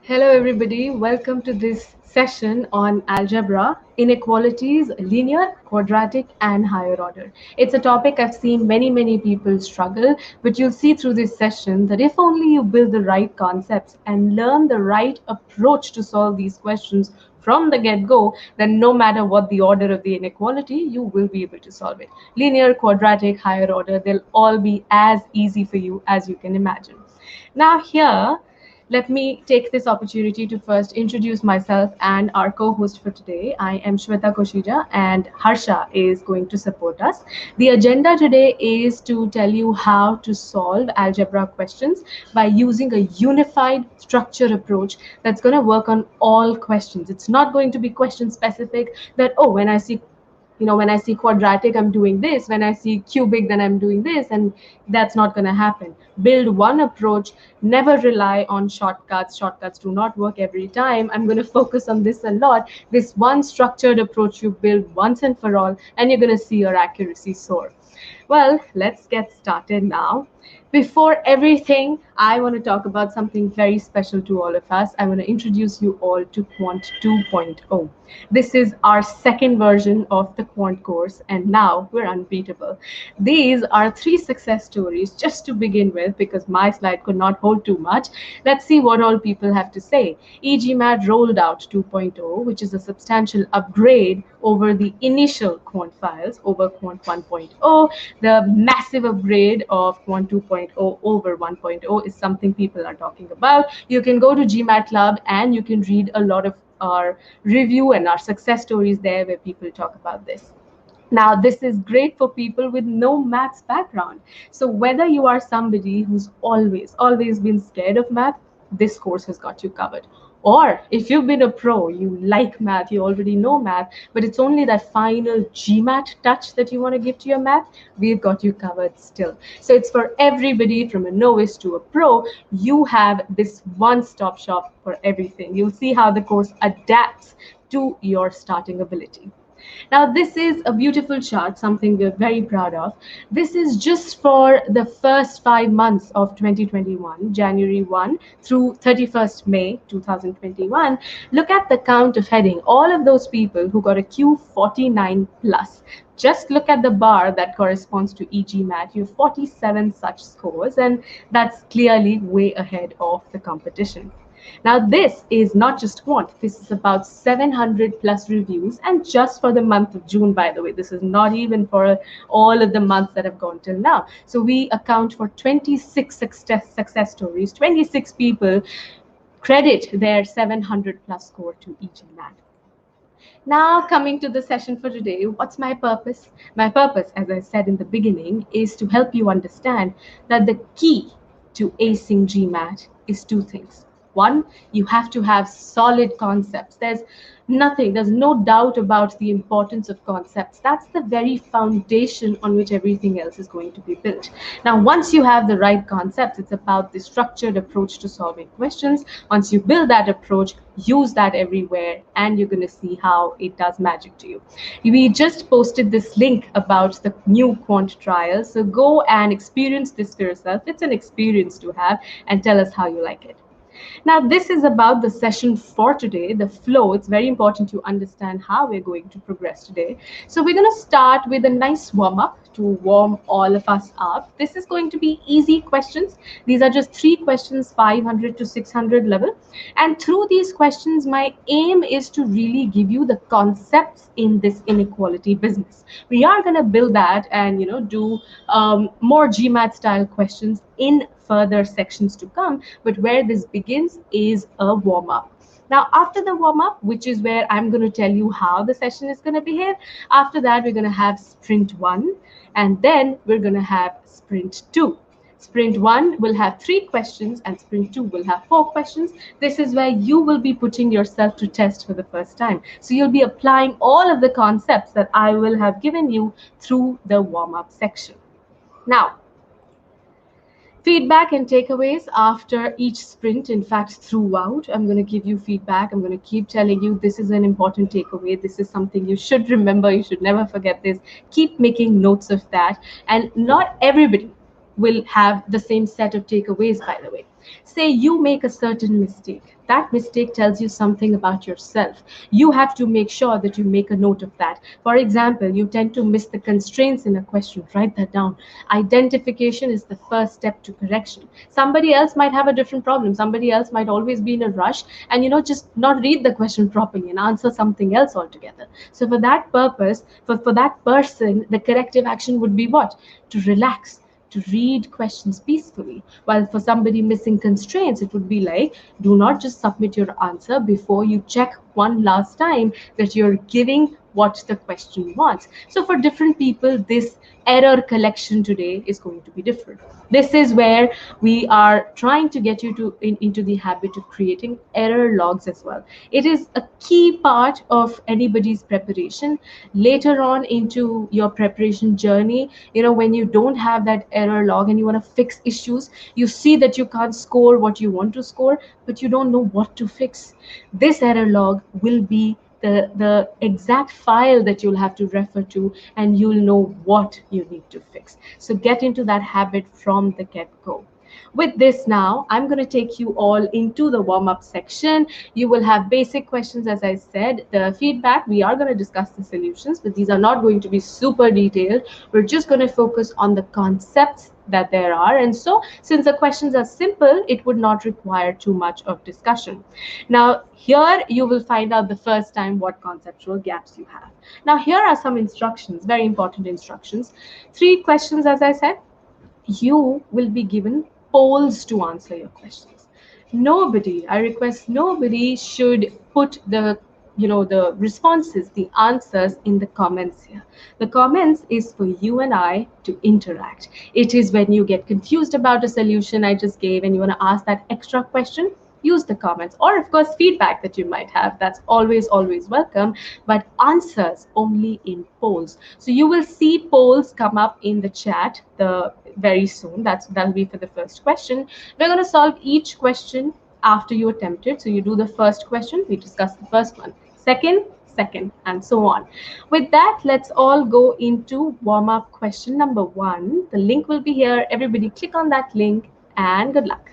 Hello, everybody. Welcome to this session on algebra, inequalities, linear, quadratic, and higher order. It's a topic I've seen many people struggle, but you'll see through this session that if only you build the right concepts and learn the right approach to solve these questions from the get-go, then no matter what the order of the inequality, you will be able to solve it. Linear, quadratic, higher order, they'll all be as easy for you as you can imagine. Now here, let me take this opportunity to first introduce myself and our co-host for today. I am Shweta and Harsha is going to support us. The agenda today is to tell you how to solve algebra questions by using a unified structured approach that's going to work on all questions. It's not going to be question specific that, oh, when I see quadratic, I'm doing this. When I see cubic, then I'm doing this. And that's not going to happen. Build one approach. Never rely on shortcuts. Shortcuts do not work every time. I'm going to focus on this a lot. This one structured approach you build once and for all, and you're going to see your accuracy soar. Well, let's get started now. Before everything, I want to talk about something very special to all of us. I want to introduce you all to Quant 2.0. This is our second version of the Quant course, and now we're unbeatable. These are 3 success stories just to begin with, because my slide could not hold too much. Let's see what all people have to say. eGMAT rolled out 2.0, which is a substantial upgrade over the initial Quant files, over Quant 1.0. The massive upgrade of Quant 2.0 over 1.0 is something people are talking about. You can go to GMAT Club and you can read a lot of our review and our success stories there where people talk about this. Now, this is great for people with no maths background. So whether you are somebody who's always been scared of math, this course has got you covered. Or if you've been a pro, you like math, you already know math, but it's only that final GMAT touch that you want to give to your math, we've got you covered still. So it's for everybody from a novice to a pro. You have this one-stop shop for everything. You'll see how the course adapts to your starting ability. Now, this is a beautiful chart, something we're very proud of. This is just for the first 5 months of 2021, January 1 through 31st May 2021. Look at the count of heading. All of those people who got a Q49 plus. Just look at the bar that corresponds to eGMAT. You have 47 such scores, and that's clearly way ahead of the competition. Now, this is not just Quant. This is about 700 plus reviews, and just for the month of June, by the way. This is not even for all of the months that have gone till now. So we account for 26 success stories. 26 people credit their 700 plus score to eGMAT. Now, coming to the session for today, what's my purpose? My purpose, as I said in the beginning, is to help you understand that the key to acing GMAT is 2 things. One, you have to have solid concepts. There's no doubt about the importance of concepts. That's the very foundation on which everything else is going to be built. Now, once you have the right concepts, it's about the structured approach to solving questions. Once you build that approach, use that everywhere, and you're going to see how it does magic to you. We just posted this link about the new Quant trial, so go and experience this for yourself. It's an experience to have, and tell us how you like it. Now, this is about the session for today, the flow. It's very important to understand how we're going to progress today. So we're going to start with a nice warm-up to warm all of us up. This is going to be easy questions. These are just 3 questions, 500 to 600 level. And through these questions, my aim is to really give you the concepts in this inequality business. We are going to build that and do more GMAT style questions in further sections to come, but where this begins is a warm-up. Now, after the warm-up, which is where I'm going to tell you how the session is going to behave, after that, we're going to have sprint 1, and then we're going to have sprint 2. Sprint 1 will have 3 questions, and sprint 2 will have 4 questions. This is where you will be putting yourself to test for the first time. So you'll be applying all of the concepts that I will have given you through the warm-up section. Now, feedback and takeaways after each sprint. In fact, throughout, I'm going to give you feedback. I'm going to keep telling you this is an important takeaway. This is something you should remember. You should never forget this. Keep making notes of that. And not everybody will have the same set of takeaways, by the way. Say you make a certain mistake. that mistake tells you something about yourself. You have to make sure that you make a note of that. For example, you tend to miss the constraints in a question. Write that down. Identification is the first step to correction. Somebody else might have a different problem. Somebody else might always be in a rush and just not read the question properly and answer something else altogether. So for that purpose, for that person, the corrective action would be what? To relax, to read questions peacefully. While for somebody missing constraints, it would be like, do not just submit your answer before you check one last time that you're giving what the question wants. So for different people, this error collection today is going to be different. This is where we are trying to get you into the habit of creating error logs as well. It is a key part of anybody's preparation. Later on into your preparation journey, when you don't have that error log and you want to fix issues, you see that you can't score what you want to score, but you don't know what to fix. This error log will be the exact file that you'll have to refer to, and you'll know what you need to fix. So get into that habit from the get-go. With this now, I'm going to take you all into the warm-up section. You will have basic questions, as I said, the feedback. We are going to discuss the solutions, but these are not going to be super detailed. We're just going to focus on the concepts that there are. And so, since the questions are simple, it would not require too much of discussion. Now, here you will find out the first time what conceptual gaps you have. Now, here are some instructions, very important instructions. 3 questions, as I said. You will be given polls to answer your questions. Nobody, I request nobody should put the responses, the answers in the comments here. The comments is for you and I to interact. It is when you get confused about a solution I just gave and you want to ask that extra question, use the comments, or of course feedback that you might have. That's always welcome, but answers only in polls. So you will see polls come up in the chat the very soon. That'll be for the first question. We're going to solve each question after you attempt it. So you do the first question, we discuss the first one, second, and so on. With that, let's all go into warm-up question number 1. The link will be here. Everybody click on that link and good luck.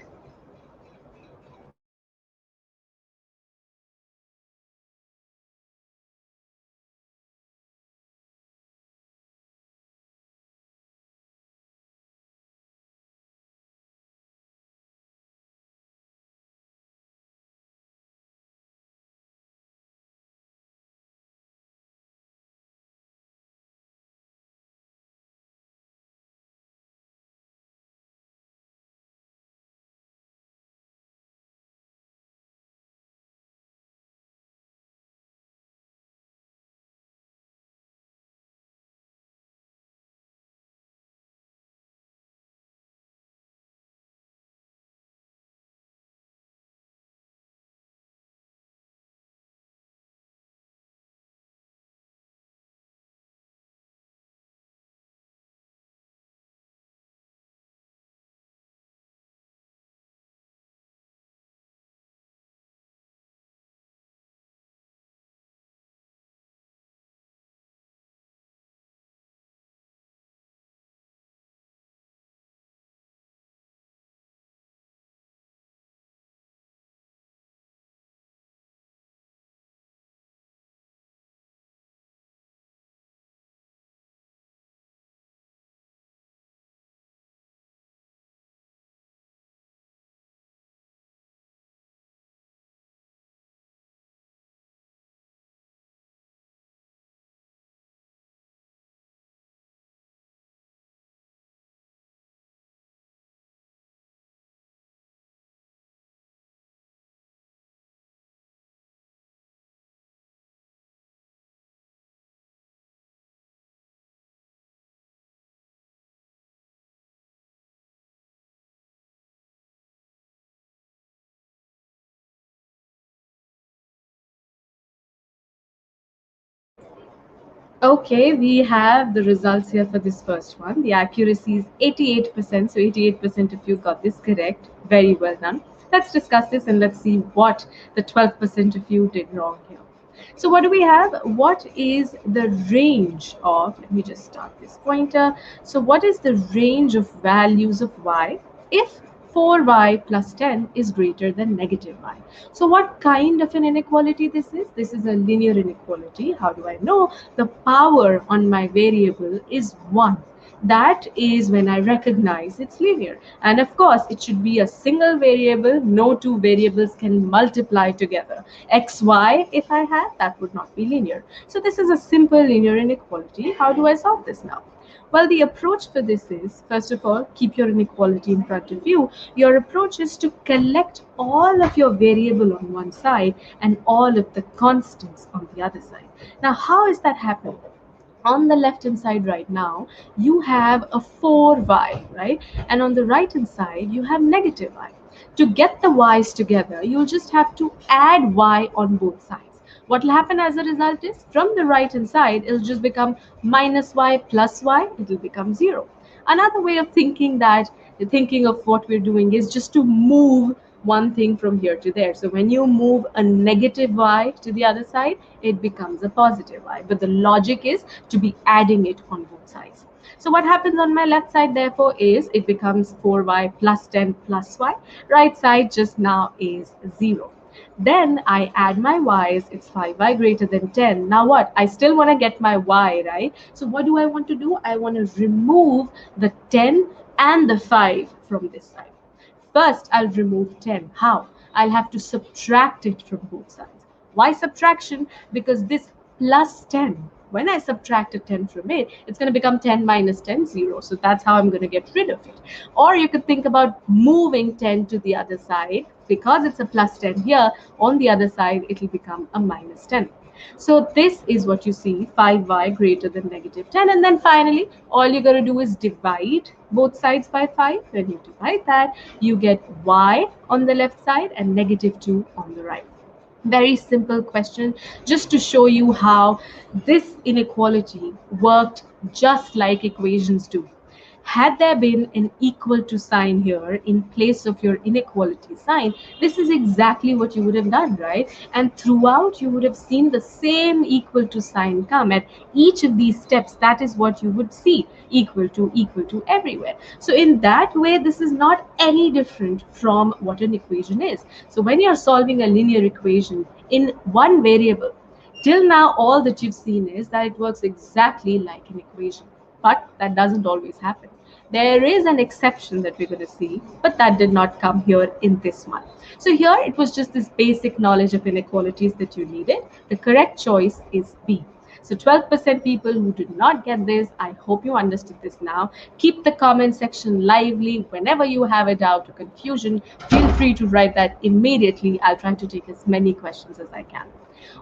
Okay, we have the results here for this first one. The accuracy is 88%. So 88% of you got this correct. Very well done. Let's discuss this and let's see what the 12% of you did wrong here. So what do we have? What is the range of, let me just start this pointer. So what is the range of values of y if 4y plus 10 is greater than negative y. So what kind of an inequality this is? This is a linear inequality. How do I know? The power on my variable is 1. That is when I recognize it's linear. And of course, it should be a single variable. No two variables can multiply together. X, Y, if I had, that would not be linear. So this is a simple linear inequality. How do I solve this now? Well, the approach for this is, first of all, keep your inequality in front of you. Your approach is to collect all of your variable on one side and all of the constants on the other side. Now, how is that happening? On the left hand side right now, you have a 4y, right? And on the right hand side, you have negative y. To get the y's together, you'll just have to add y on both sides. What will happen as a result is, from the right hand side, it'll just become minus y plus y, it'll become 0. Another way of thinking of what we're doing is just to move one thing from here to there. So when you move a negative y to the other side, it becomes a positive y. But the logic is to be adding it on both sides. So what happens on my left side, therefore, is it becomes 4y plus 10 plus y. Right side just now is 0. Then I add my y's, it's 5y greater than 10. Now what? I still want to get my y, right? So what do I want to do? I want to remove the 10 and the 5 from this side. First, I'll remove 10. How? I'll have to subtract it from both sides. Why subtraction? Because this plus 10, when I subtract a 10 from it, it's going to become 10 minus 10, 0. So that's how I'm going to get rid of it. Or you could think about moving 10 to the other side. Because it's a plus 10 here, on the other side, it'll become a minus 10. So this is what you see, 5y greater than negative 10. And then finally, all you're going to do is divide both sides by 5. When you divide that, you get y on the left side and negative 2 on the right. Very simple question, just to show you how this inequality worked just like equations do. Had there been an equal to sign here in place of your inequality sign, this is exactly what you would have done, right? And throughout, you would have seen the same equal to sign come at each of these steps. That is what you would see, equal to everywhere. So in that way, this is not any different from what an equation is. So when you're solving a linear equation in one variable, till now, all that you've seen is that it works exactly like an equation. But that doesn't always happen. There is an exception that we're going to see, but that did not come here in this one. So here it was just this basic knowledge of inequalities that you needed. The correct choice is B. So 12% people who did not get this, I hope you understood this now. Keep the comment section lively. Whenever you have a doubt or confusion, feel free to write that immediately. I'll try to take as many questions as I can.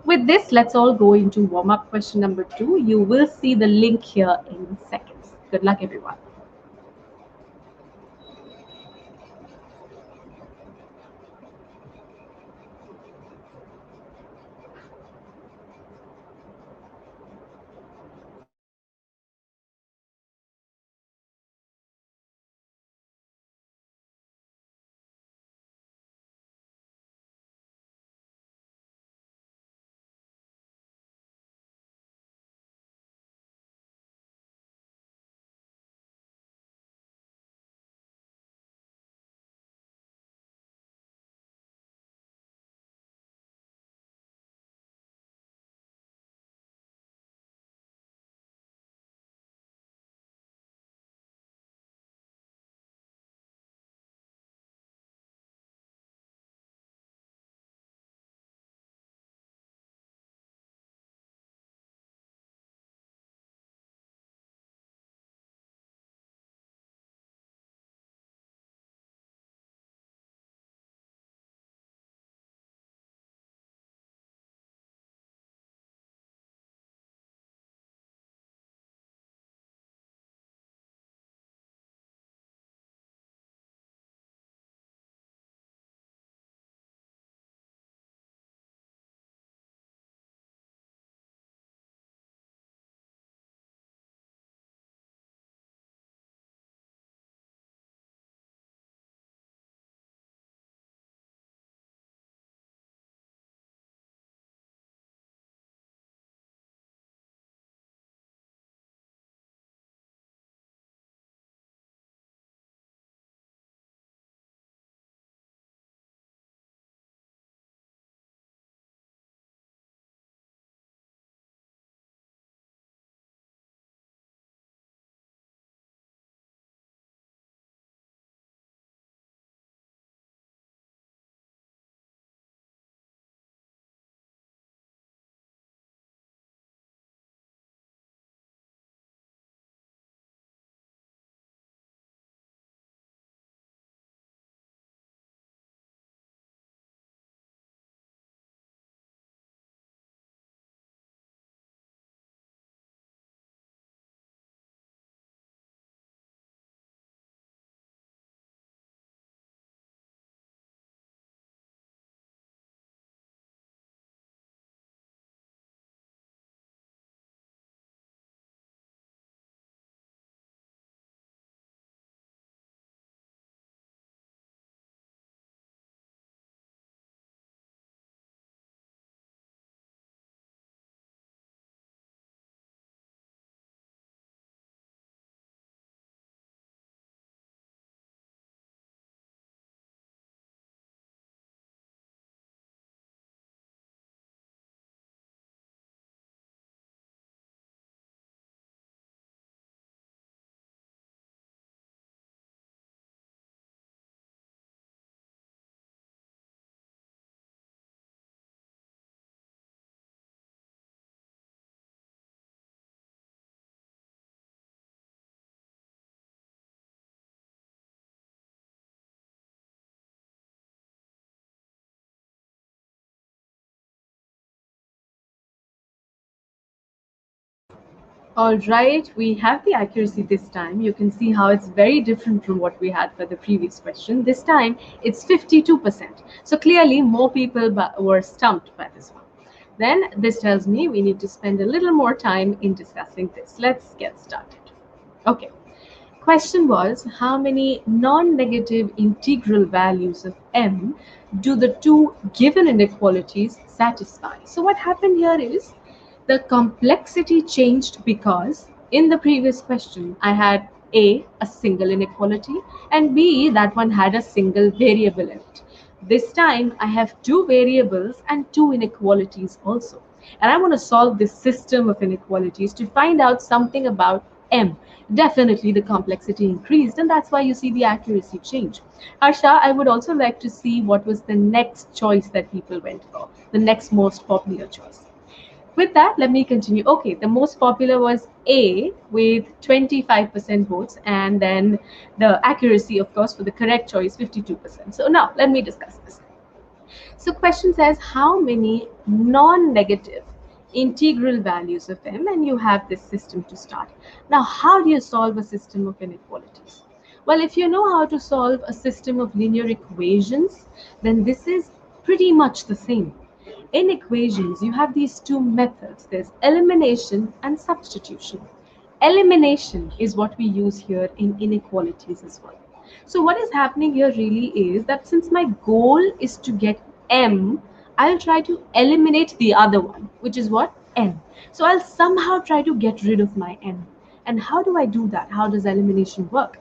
With this, let's all go into warm-up question number 2. You will see the link here in seconds. Good luck, everyone. All right, we have the accuracy this time. You can see how it's very different from what we had for the previous question. This time it's 52%. So clearly more people were stumped by this one. Then this tells me we need to spend a little more time in discussing this. Let's get started. Okay. Question was, how many non-negative integral values of m do the two given inequalities satisfy? So what happened here is the complexity changed because in the previous question I had a single inequality, and b, that one had a single variable in it. This time I have two variables and two inequalities also. And I want to solve this system of inequalities to find out something about m. Definitely the complexity increased, and that's why you see the accuracy change. Harsha, I would also like to see what was the next choice that people went for, the next most popular choice. With that, let me continue. Okay, the most popular was A with 25% votes, and then the accuracy, of course, for the correct choice, 52%. So now let me discuss this. So question says how many non-negative integral values of m, and you have this system to start. Now, how do you solve a system of inequalities? Well, if you know how to solve a system of linear equations, then this is pretty much the same. In equations, you have these two methods. There's elimination and substitution. Elimination is what we use here in inequalities as well. So what is happening here really is that since my goal is to get m, I'll try to eliminate the other one, which is what? N. So I'll somehow try to get rid of my n. And how do I do that? How does elimination work?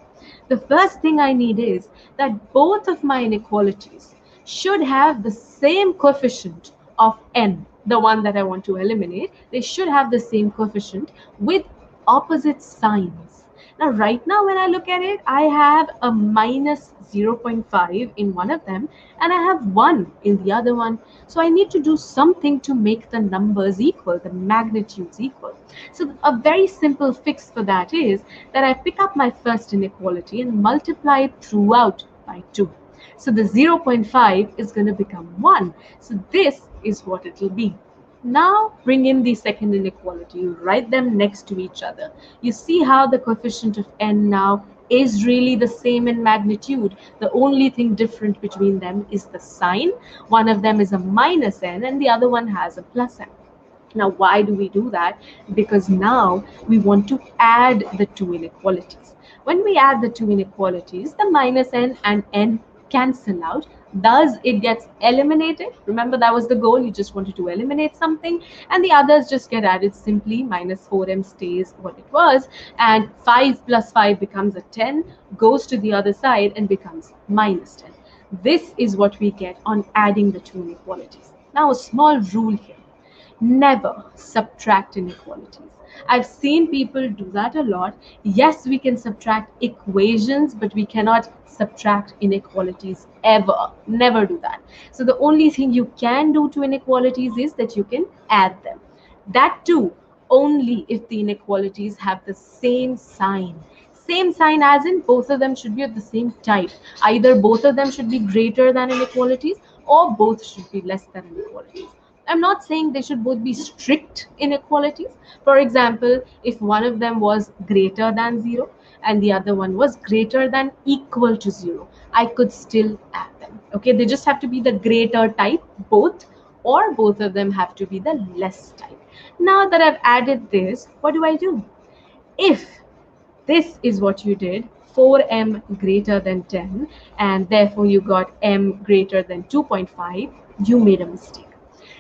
The first thing I need is that both of my inequalities should have the same coefficient of n, the one that I want to eliminate. They should have the same coefficient with opposite signs. Now, right now, when I look at it, I have a minus 0.5 in one of them, and I have 1 in the other one. So I need to do something to make the numbers equal, the magnitudes equal. So a very simple fix for that is that I pick up my first inequality and multiply it throughout by 2. So the 0.5 is going to become 1. So this is what it will be. Now bring in the second inequality. You write them next to each other. You see how the coefficient of n now is really the same in magnitude. The only thing different between them is the sign. One of them is a minus n and the other one has a plus n. Now, why do we do that? Because now we want to add the two inequalities. When we add the two inequalities, the minus n and n cancel out. Thus, it gets eliminated. Remember, that was the goal. You just wanted to eliminate something. And the others just get added simply. Minus 4m stays what it was. And 5 plus 5 becomes a 10, goes to the other side and becomes minus 10. This is what we get on adding the two inequalities. Now, a small rule here. Never subtract inequalities. I've seen people do that a lot. Yes, we can subtract equations, but we cannot subtract inequalities ever. Never do that. So the only thing you can do to inequalities is that you can add them. That too, only if the inequalities have the same sign. Same sign as in both of them should be of the same type. Either both of them should be greater than inequalities or both should be less than inequalities. I'm not saying they should both be strict inequalities. For example, if one of them was greater than 0 and the other one was greater than equal to 0, I could still add them. Okay, they just have to be the greater type, both, or both of them have to be the less type. Now that I've added this, what do? If this is what you did, 4m greater than 10, and therefore you got m greater than 2.5, you made a mistake.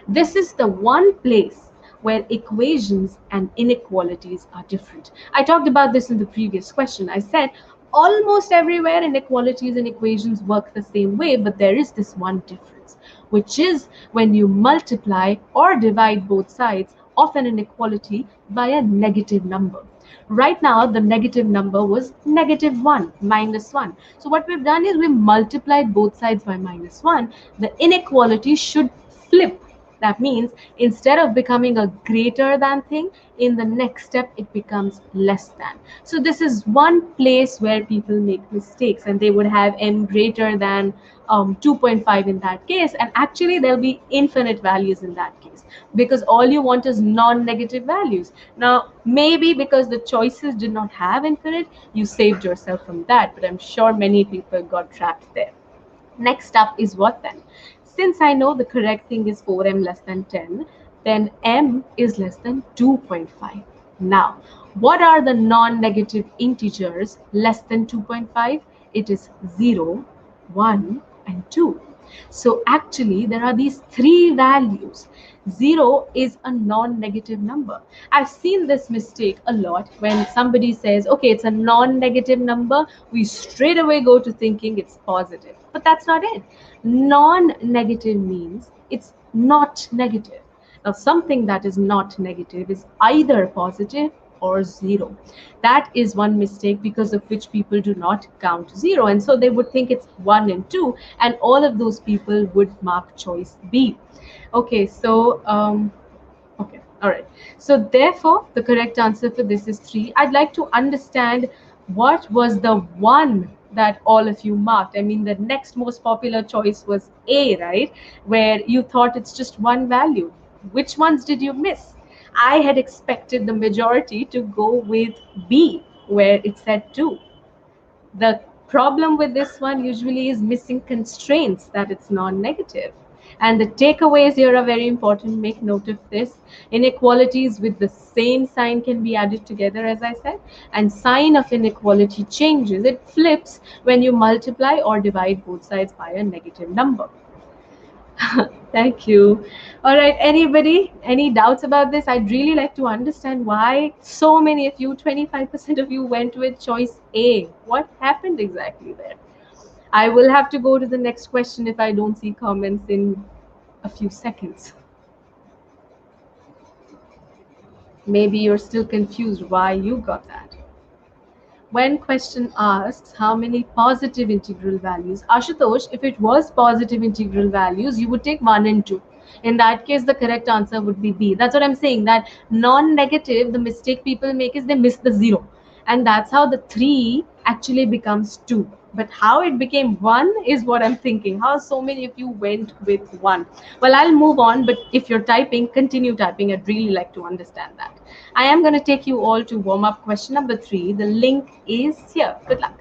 This is the one place where equations and inequalities are different. I talked about this in the previous question. I said almost everywhere inequalities and equations work the same way, but there is this one difference, which is when you multiply or divide both sides of an inequality by a negative number. Right now, the negative number was -1, -1. So what we've done is we multiplied both sides by -1. The inequality should flip That means instead of becoming a greater than thing, in the next step it becomes less than. So this is one place where people make mistakes, and they would have n greater than 2.5 in that case, and actually there'll be infinite values in that case, because all you want is non-negative values. Now maybe because the choices did not have infinite, you saved yourself from that, but I'm sure many people got trapped there. Next up is what then? Since I know the correct thing is 4m less than 10, then m is less than 2.5. Now, what are the non-negative integers less than 2.5? It is 0, 1, and 2. So actually, there are these three values. 0 is a non-negative number. I've seen this mistake a lot when somebody says, okay, it's a non-negative number, we straight away go to thinking it's positive. But that's not it. Non-negative means it's not negative. Now, something that is not negative is either positive or 0. That is one mistake because of which people do not count 0. And so they would think it's 1 and 2, and all of those people would mark choice B. Okay, so okay, all right. So therefore, the correct answer for this is 3. I'd like to understand what was the one that all of you marked. I mean, the next most popular choice was A, right? Where you thought it's just one value. Which ones did you miss? I had expected the majority to go with B, where it said 2. The problem with this one usually is missing constraints, that it's non-negative. And the takeaways here are very important. Make note of this. Inequalities with the same sign can be added together, as I said, and sign of inequality changes. It flips when you multiply or divide both sides by a negative number. Thank you. All right, anybody, any doubts about this? I'd really like to understand why so many of you, 25% of you, went with choice A. What happened exactly there? I will have to go to the next question if I don't see comments in a few seconds. Maybe you're still confused why you got that. When question asks how many positive integral values, Ashutosh, if it was positive integral values, you would take 1 and 2. In that case, the correct answer would be B. That's what I'm saying, that non-negative, the mistake people make is they miss the 0. And that's how the 3 actually becomes 2. But how it became 1 is what I'm thinking. How so many of you went with 1? Well, I'll move on, but if you're typing, continue typing. I'd really like to understand that. I am going to take you all to warm up question number 3. The link is here. Good luck.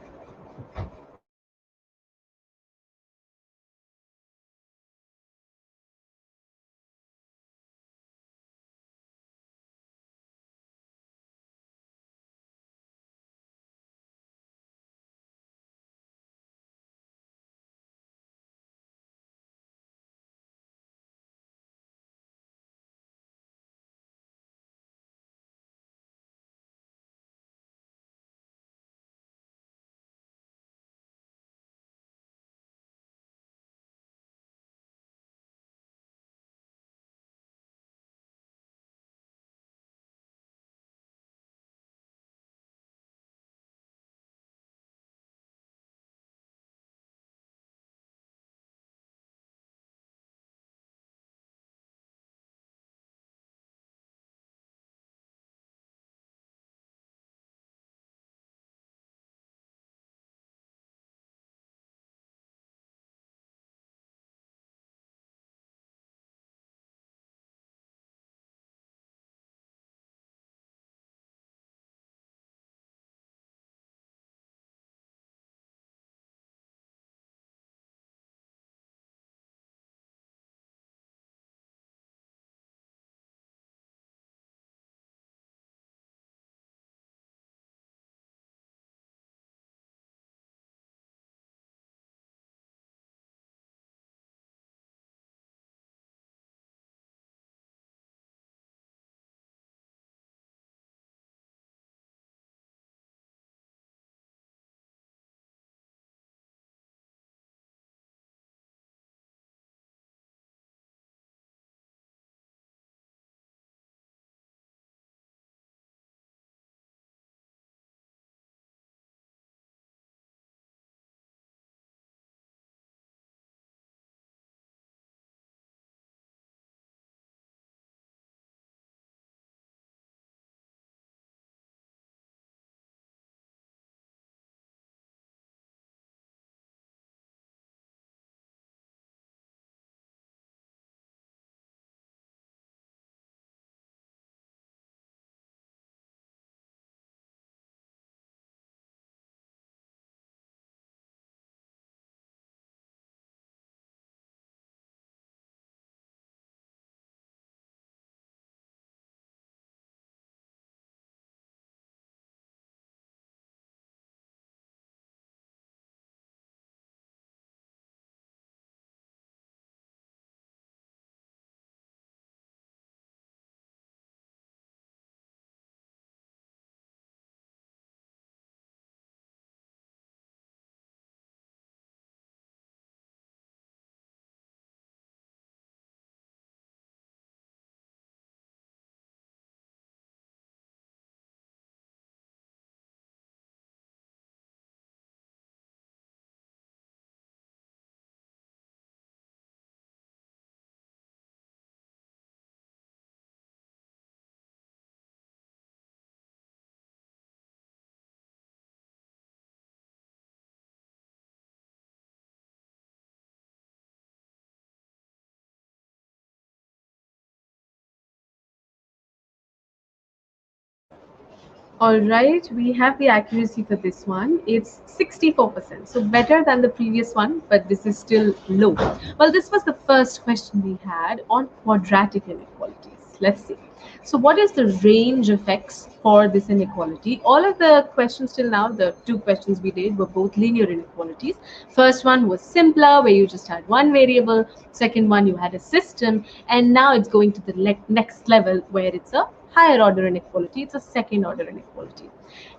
All right, we have the accuracy for this one. It's 64%, so better than the previous one, but this is still low. Well, this was the first question we had on quadratic inequalities. Let's see. So what is the range of x for this inequality? All of the questions till now, the two questions we did were both linear inequalities. First one was simpler, where you just had one variable. Second one, you had a system. And now it's going to the next level where it's a higher order inequality. It's a second order inequality.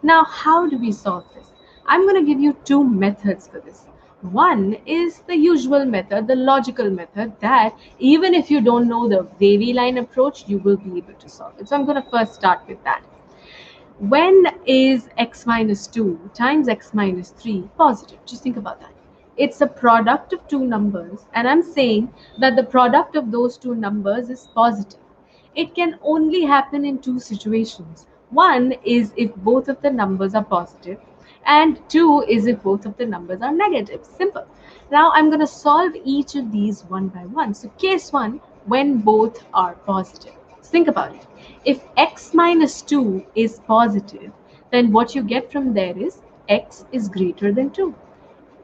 Now, how do we solve this? I'm going to give you two methods for this. One is the usual method, the logical method, that even if you don't know the wavy line approach, you will be able to solve it. So I'm going to first start with that. When is x minus 2 times x minus 3 positive? Just think about that. It's a product of two numbers, and I'm saying that the product of those two numbers is positive. It can only happen in two situations. One is if both of the numbers are positive, and two is if both of the numbers are negative. Simple. Now I'm going to solve each of these one by one. So case one, when both are positive. Think about it. If x minus 2 is positive, then what you get from there is x is greater than 2.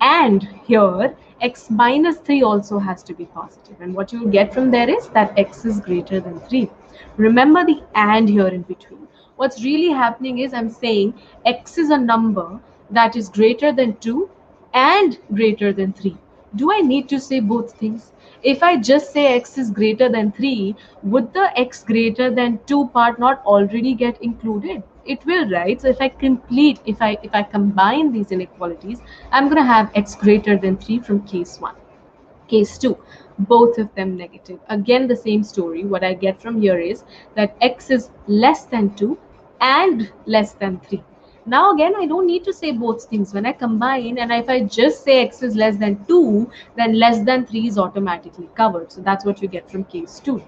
And here, x minus 3 also has to be positive. And what you will get from there is that x is greater than 3. Remember the and here in between. What's really happening is I'm saying x is a number that is greater than 2 and greater than 3. Do I need to say both things? If I just say x is greater than 3, would the x greater than 2 part not already get included? It will, right? So if I combine these inequalities, I'm going to have x greater than 3 from case 1. Case 2, both of them negative. Again, the same story. What I get from here is that x is less than 2 and less than 3. Now again, I don't need to say both things. When I combine, and if I just say x is less than 2, then less than 3 is automatically covered. So that's what you get from case 2.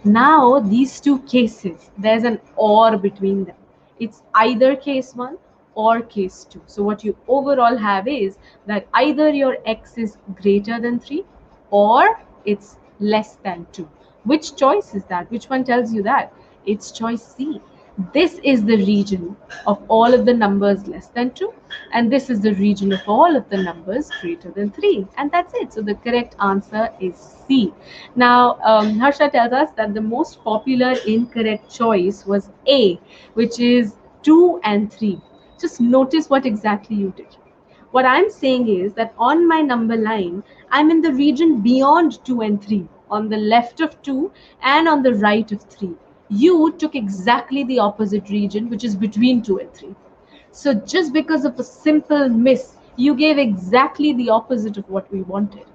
Now, these two cases, there's an or between them. It's either case 1 or case 2. So what you overall have is that either your x is greater than 3 or it's less than 2. Which choice is that? Which one tells you that? It's choice C. This is the region of all of the numbers less than 2, and this is the region of all of the numbers greater than 3, and that's it. So the correct answer is C. Now, Harsha tells us that the most popular incorrect choice was A, which is 2 and 3. Just notice what exactly you did. What I'm saying is that on my number line, I'm in the region beyond 2 and 3, on the left of 2 and on the right of 3. You took exactly the opposite region, which is between 2 and 3. So just because of a simple miss, you gave exactly the opposite of what we wanted.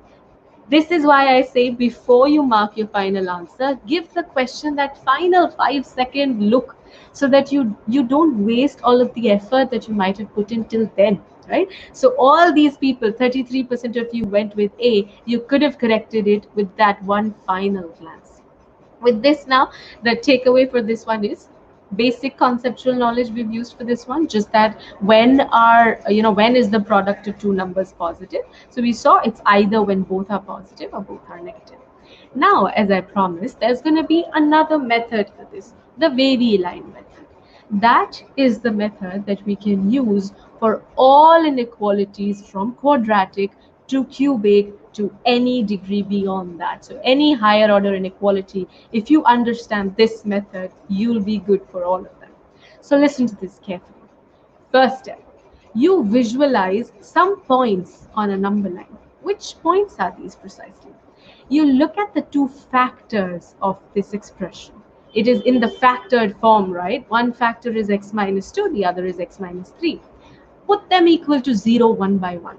This is why I say before you mark your final answer, give the question that final 5-second look so that you don't waste all of the effort that you might have put in till then, right? So all these people, 33% of you went with A, you could have corrected it with that one final glance. With this now, the takeaway for this one is basic conceptual knowledge we've used for this one, just that when is the product of two numbers positive. So we saw it's either when both are positive or both are negative. Now, as I promised, there's going to be another method for this, the wavy line method. That is the method that we can use for all inequalities from quadratic to cubic to any degree beyond that. So any higher order inequality, if you understand this method, you'll be good for all of them. So listen to this carefully. First step, you visualize some points on a number line. Which points are these precisely? You look at the two factors of this expression. It is in the factored form, right? One factor is x minus 2, the other is x minus 3. Put them equal to 0 one by one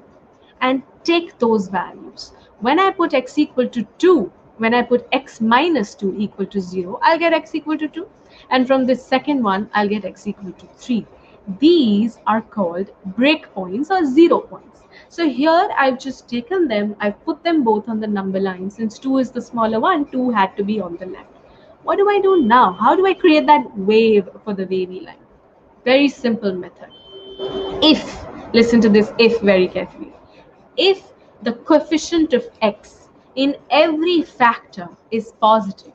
and take those values. When I put x equal to 2, when I put x minus 2 equal to 0, I'll get x equal to 2. And from this second one, I'll get x equal to 3. These are called breakpoints or 0 points. So here I've just taken them, I've put them both on the number line. Since 2 is the smaller one, 2 had to be on the left. What do I do now? How do I create that wave for the wavy line? Very simple method. If, listen to this if very carefully, if the coefficient of x in every factor is positive,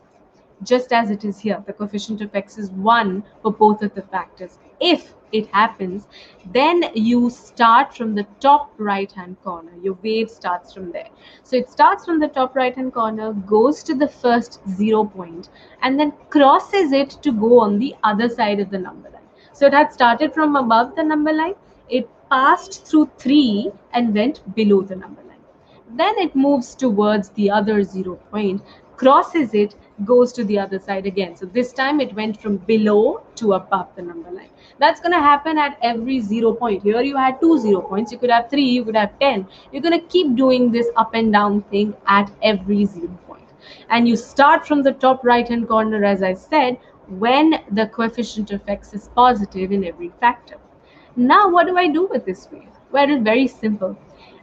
just as it is here. The coefficient of x is 1 for both of the factors. If it happens, then you start from the top right hand corner. Your wave starts from there. So it starts from the top right hand corner, goes to the first 0 point, and then crosses it to go on the other side of the number line. So it had started from above the number line, it passed through 3 and went below the number line. Then it moves towards the other 0 point, crosses it, goes to the other side again. So this time it went from below to above the number line. That's going to happen at every 0 point. Here you had 2 0 points, you could have 3, you could have 10. You're going to keep doing this up and down thing at every 0 point. And you start from the top right hand corner, as I said, when the coefficient of x is positive in every factor. Now, what do I do with this wave? Well, it's very simple.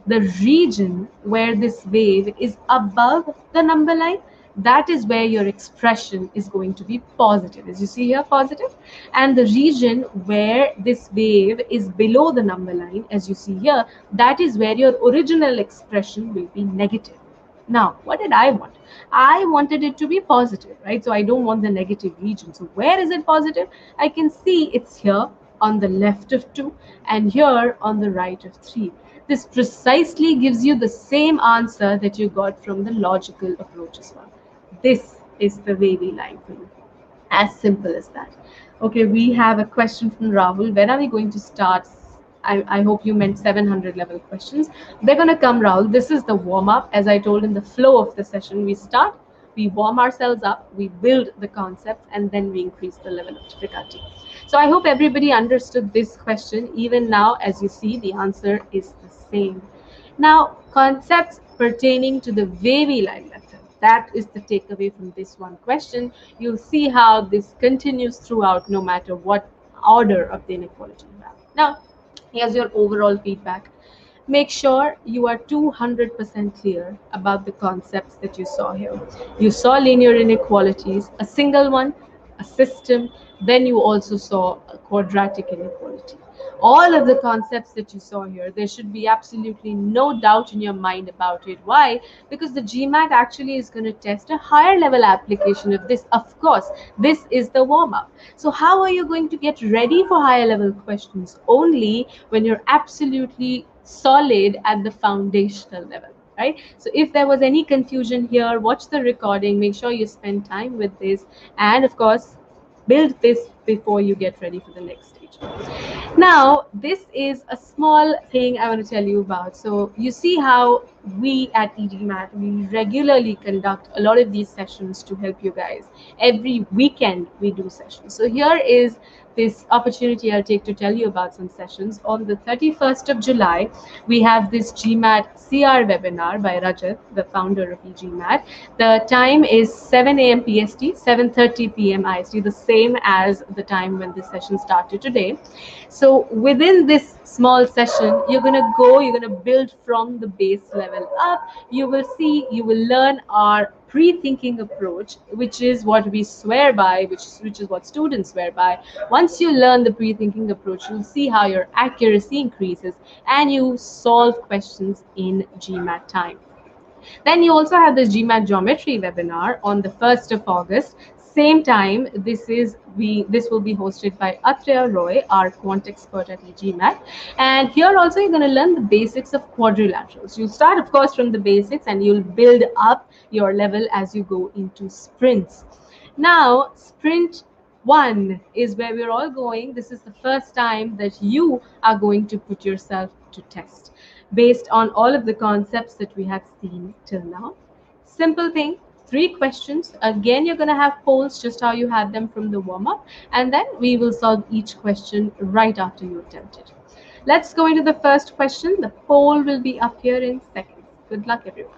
The region where this wave is above the number line, that is where your expression is going to be positive. As you see here, positive. And the region where this wave is below the number line, as you see here, that is where your original expression will be negative. Now, what did I want? I wanted it to be positive, right? So I don't want the negative region. So where is it positive? I can see it's here on the left of 2 and here on the right of 3. This precisely gives you the same answer that you got from the logical approach as well. This is the wavy line for you. As simple as that. Okay, we have a question from Rahul. When are we going to start? I hope you meant 700 level questions. They're going to come, Rahul. This is the warm up. As I told in the flow of the session, we start, we warm ourselves up, we build the concepts, and then we increase the level of difficulty. So I hope everybody understood this question. Even now, as you see, the answer is the same. Now, concepts pertaining to the wavy line method. That is the takeaway from this one question. You'll see how this continues throughout no matter what order of the inequality you have. Now, here's your overall feedback. Make sure you are 200% clear about the concepts that you saw here. You saw linear inequalities, a single one, a system, then you also saw a quadratic inequality. All of the concepts that you saw here, there should be absolutely no doubt in your mind about it. Why? Because the GMAT actually is going to test a higher level application of this. Of course, this is the warm up. So how are you going to get ready for higher level questions? Only when you're absolutely solid at the foundational level, right? So if there was any confusion here, watch the recording, make sure you spend time with this, and of course, build this before you get ready for the next stage. Now, this is a small thing I want to tell you about. So you see how we at eGMAT, we regularly conduct a lot of these sessions to help you guys. Every weekend we do sessions. So here is this opportunity I'll take to tell you about some sessions. On the 31st of July, we have this GMAT CR webinar by Rajat, the founder of eGMAT. The time is 7 a.m. PST, 7:30 p.m. IST, the same as the time when this session started today. So within this small session, you're going to go, you're going to build from the base level up. You will see, you will learn our pre-thinking approach, which is what we swear by, which is what students swear by. Once you learn the pre-thinking approach, you'll see how your accuracy increases and you solve questions in GMAT time. Then you also have the GMAT geometry webinar on the 1st of August. Same time, this will be hosted by Atreya Roy, our quant expert at eGMAT. And here also you're going to learn the basics of quadrilaterals. You'll start, of course, from the basics and you'll build up your level as you go into sprints. Now, sprint 1 is where we're all going. This is the first time that you are going to put yourself to test based on all of the concepts that we have seen till now. Simple thing, 3 questions. Again, you're going to have polls just how you had them from the warm-up, and then we will solve each question right after you attempt it. Let's go into the first question. The poll will be up here in seconds. Good luck, everyone.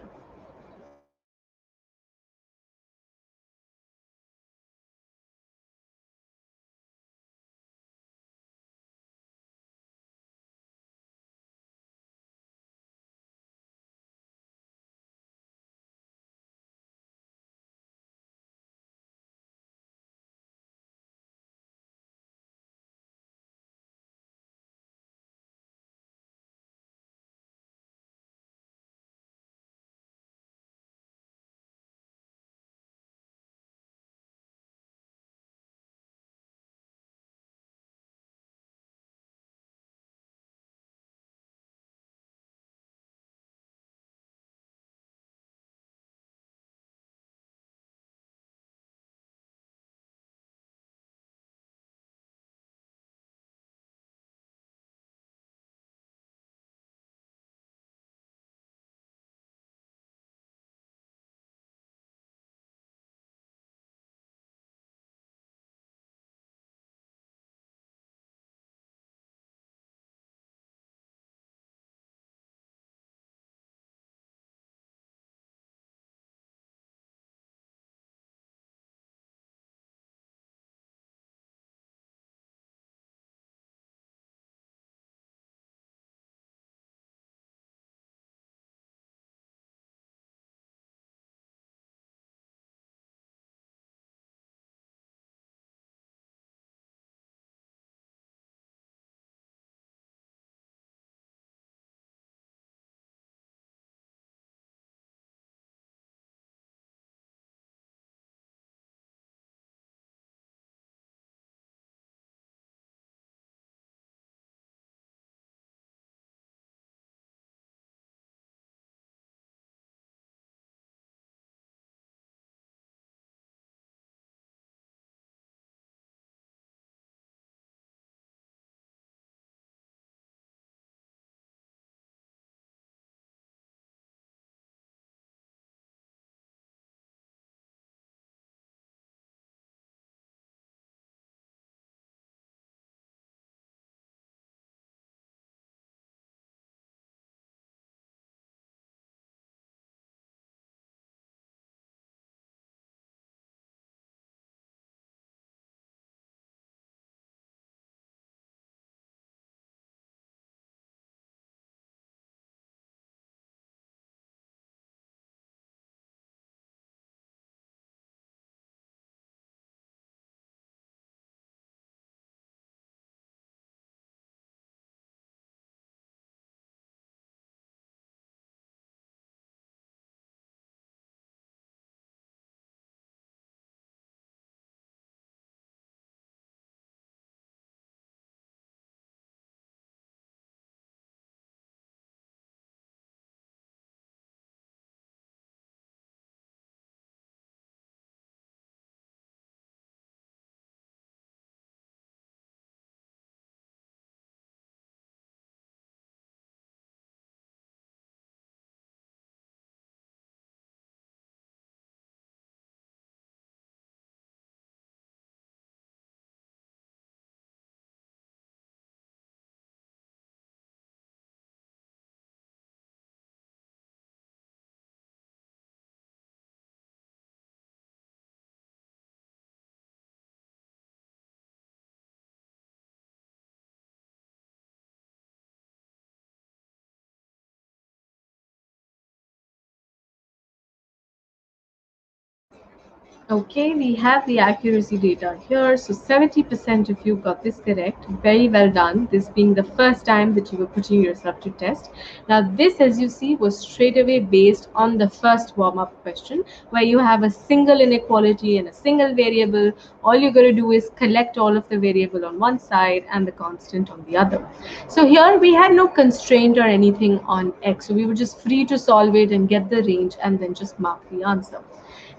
Okay, we have the accuracy data here. So 70% of you got this correct. Very well done. This being the first time that you were putting yourself to test. Now this, as you see, was straight away based on the first warm-up question, where you have a single inequality and a single variable. All you're going to do is collect all of the variable on one side and the constant on the other. So here we had no constraint or anything on x. So we were just free to solve it and get the range and then just mark the answer.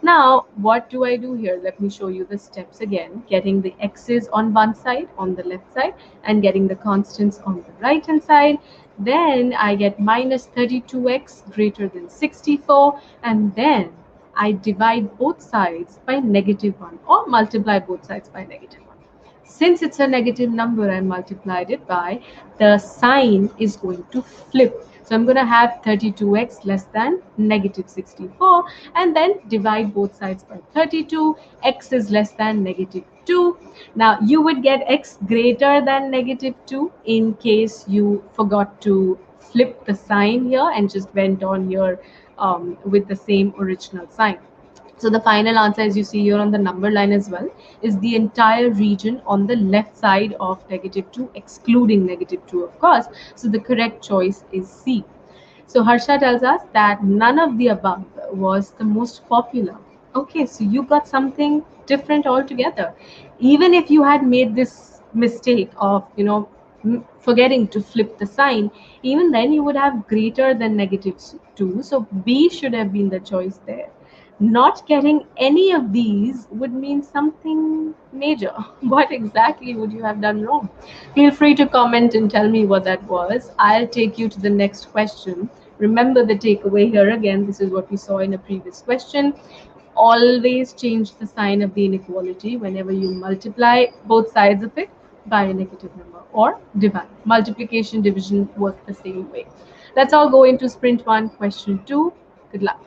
Now, what do I do here? Let me show you the steps again. Getting the x's on one side, on the left side, and getting the constants on the right hand side. Then I get minus 32x greater than 64, and then I divide both sides by -1 or multiply both sides by -1. Since it's a negative number, I multiplied it by, the sign is going to flip. So I'm going to have 32x less than -64 and then divide both sides by 32. X is less than -2. Now you would get x greater than -2 in case you forgot to flip the sign here and just went on here with the same original sign. So the final answer, as you see here on the number line as well, is the entire region on the left side of -2, excluding -2, of course. So the correct choice is C. So Harsha tells us that none of the above was the most popular. Okay, so you got something different altogether. Even if you had made this mistake of, forgetting to flip the sign, even then you would have greater than -2. So B should have been the choice there. Not getting any of these would mean something major. What exactly would you have done wrong? Feel free to comment and tell me what that was. I'll take you to the next question. Remember the takeaway here again. This is what we saw in a previous question. Always change the sign of the inequality whenever you multiply both sides of it by a negative number or divide. Multiplication, division work the same way. Let's all go into sprint one, question two. Good luck.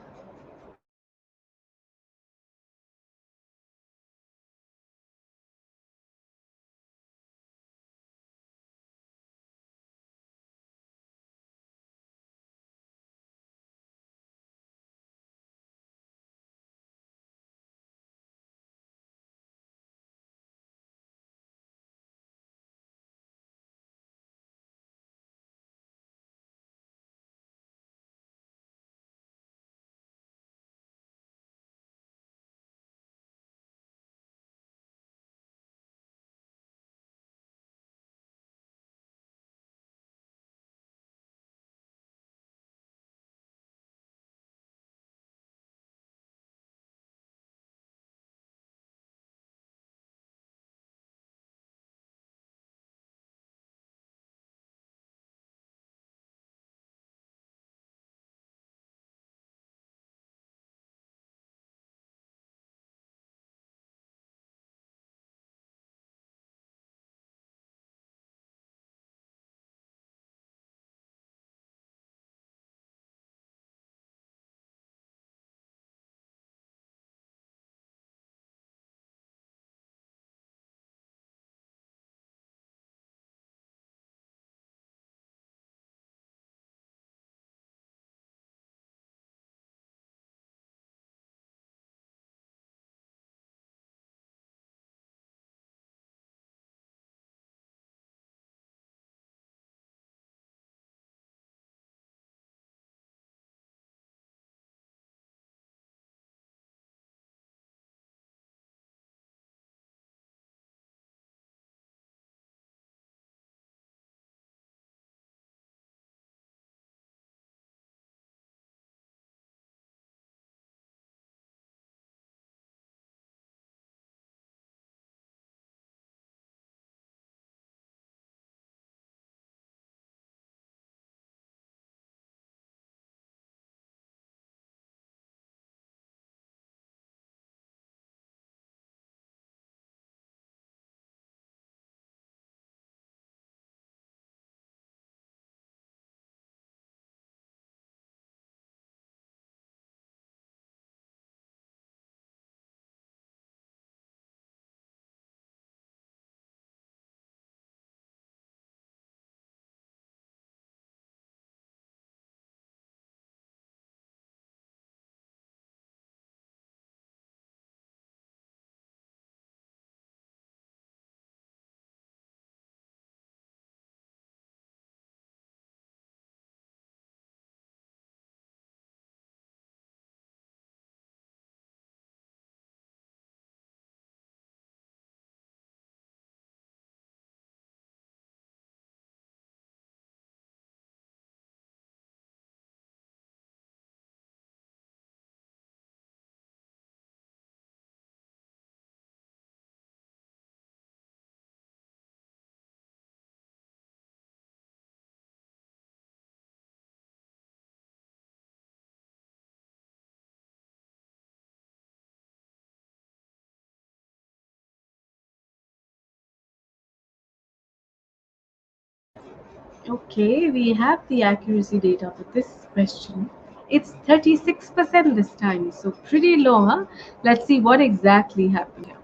Okay, we have the accuracy data for this question. It's 36% this time, so pretty low, huh? Let's see what exactly happened here.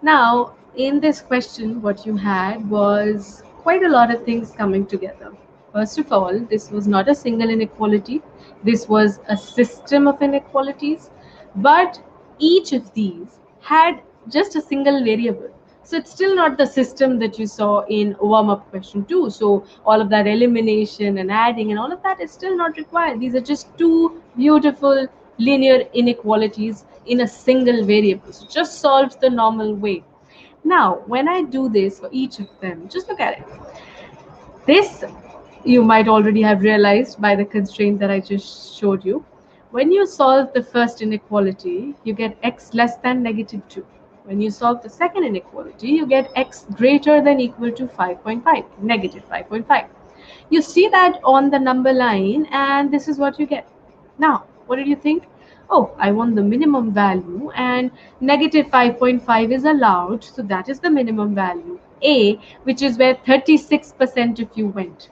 Now, in this question, what you had was quite a lot of things coming together. First of all, this was not a single inequality, this was a system of inequalities, but each of these had just a single variable. So it's still not the system that you saw in warm up question 2. So all of that elimination and adding and all of that is still not required. These are just two beautiful linear inequalities in a single variable. So just solves the normal way. Now, when I do this for each of them, just look at it. This you might already have realized by the constraint that I just showed you. When you solve the first inequality, you get x less than negative 2. When you solve the second inequality, you get x greater than equal to 5.5, negative 5.5. You see that on the number line, and this is what you get. Now, what did you think? Oh, I want the minimum value, and negative 5.5 is allowed, so that is the minimum value. A, which is where 36% of you went.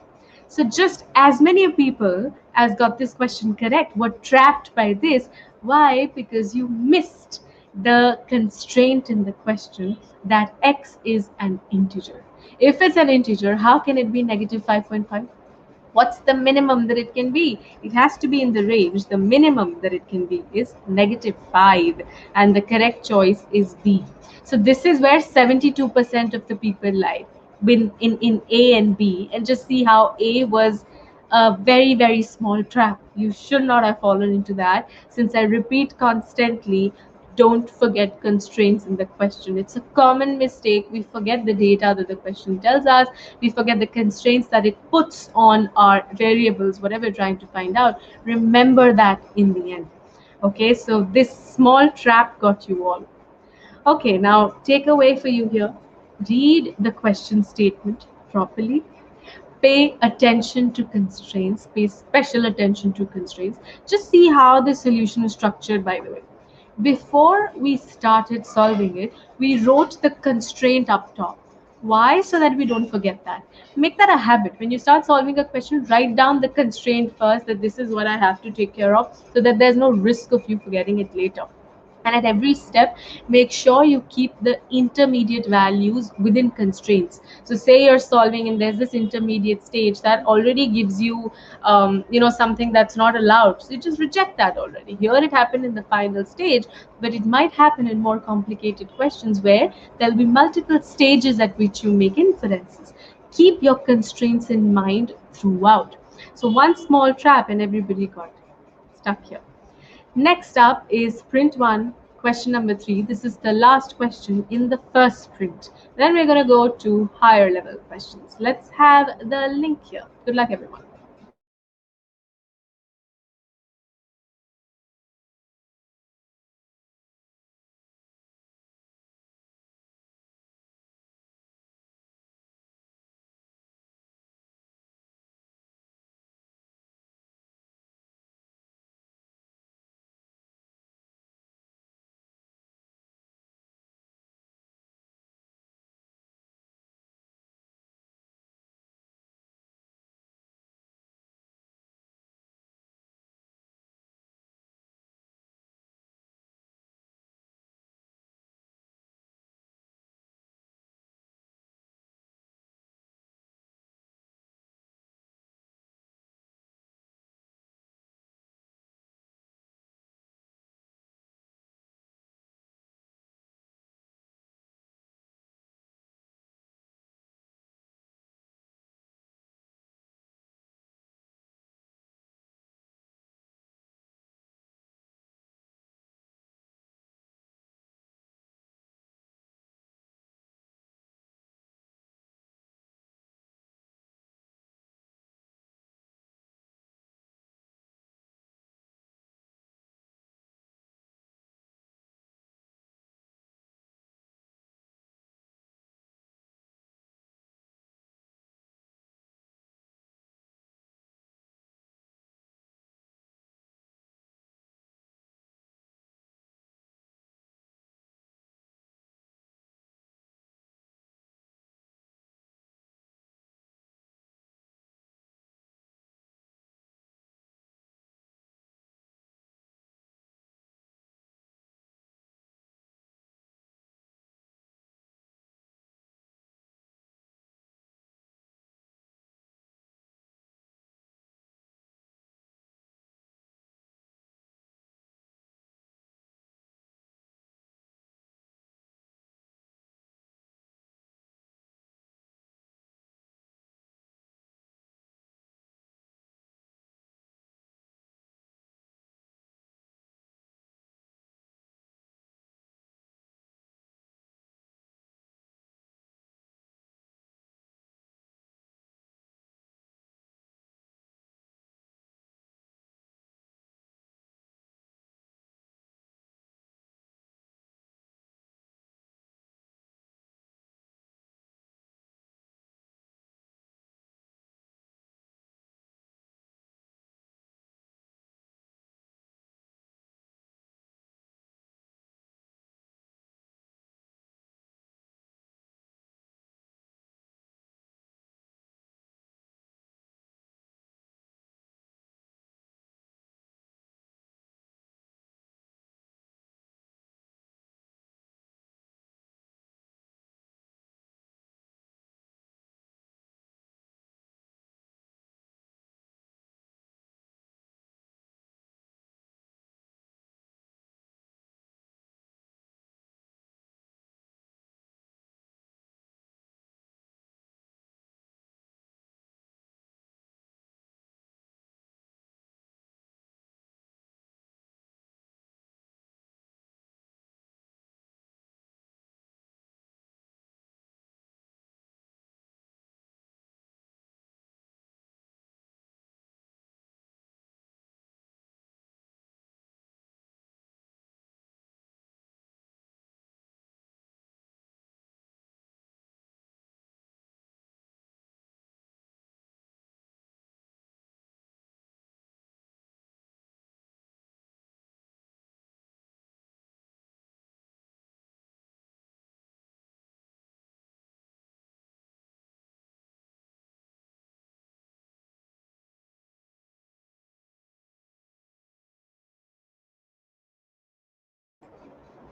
So just as many people as got this question correct were trapped by this. Why? Because you missed the constraint in the question that x is an integer. If it's an integer, how can it be negative 5.5? What's the minimum that it can be? It has to be in the range. The minimum that it can be is negative 5, and the correct choice is B. So this is where 72% of the people lied in A and B, and just see how A was a very, very small trap. You should not have fallen into that. Since I repeat constantly, don't forget constraints in the question. It's a common mistake. We forget the data that the question tells us. We forget the constraints that it puts on our variables, whatever we're trying to find out. Remember that in the end. Okay, so this small trap got you all. Okay, now takeaway for you here. Read the question statement properly. Pay attention to constraints, pay special attention to constraints. Just see how the solution is structured, by the way. Before we started solving it, we wrote the constraint up top. Why? So that we don't forget that. Make that a habit. When you start solving a question, write down the constraint first, that this is what I have to take care of, so that there's no risk of you forgetting it later. And at every step, make sure you keep the intermediate values within constraints. So say you're solving and there's this intermediate stage that already gives you something that's not allowed, so you just reject that already. Here it happened in the final stage, but it might happen in more complicated questions where there'll be multiple stages at which you make inferences. Keep your constraints in mind throughout. So one small trap and everybody got stuck here. Next up is print 1, question number 3. This is the last question in the first print. Then we're going to go to higher level questions. Let's have the link here. Good luck, everyone.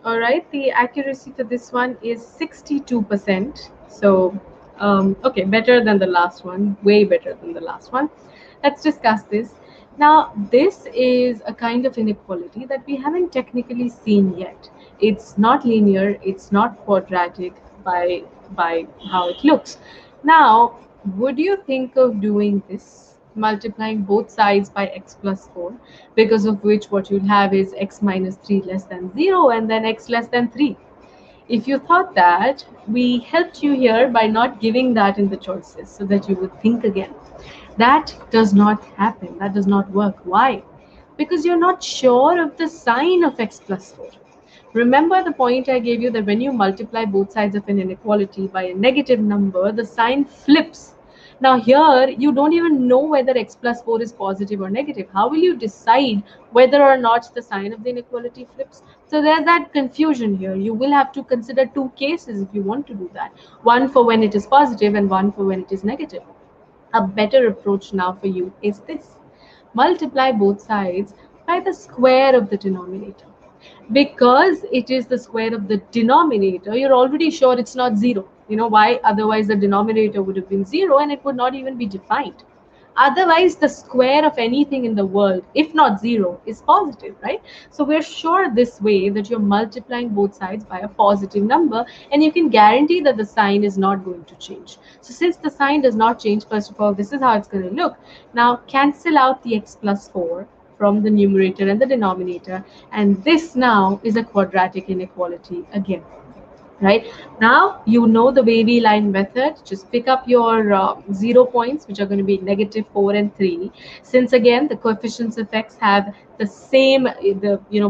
All right, the accuracy for this one is 62%. So, okay, better than the last one, way better than the last one. Let's discuss this. Now, this is a kind of inequality that we haven't technically seen yet. It's not linear, it's not quadratic by how it looks. Now, would you think of doing this, multiplying both sides by x plus 4, because of which what you'll have is x minus 3 less than 0 and then x less than 3? If you thought that, we helped you here by not giving that in the choices so that you would think again. That does not happen. That does not work. Why? Because you're not sure of the sign of x plus 4. Remember the point I gave you that when you multiply both sides of an inequality by a negative number, the sign flips. Now here, you don't even know whether x plus 4 is positive or negative. How will you decide whether or not the sign of the inequality flips? So there's that confusion here. You will have to consider two cases if you want to do that. One for when it is positive and one for when it is negative. A better approach now for you is this. Multiply both sides by the square of the denominator. Because it is the square of the denominator, you're already sure it's not 0. You know why? Otherwise, the denominator would have been 0 and it would not even be defined. Otherwise, the square of anything in the world, if not 0, is positive, right? So we're sure this way that you're multiplying both sides by a positive number, and you can guarantee that the sign is not going to change. So since the sign does not change, first of all, this is how it's going to look. Now cancel out the x plus 4 from the numerator and the denominator, and this now is a quadratic inequality again. Right now, you know the wavy line method. Just pick up your 0 points, which are going to be negative 4 and 3. Since again the coefficients of x have the same,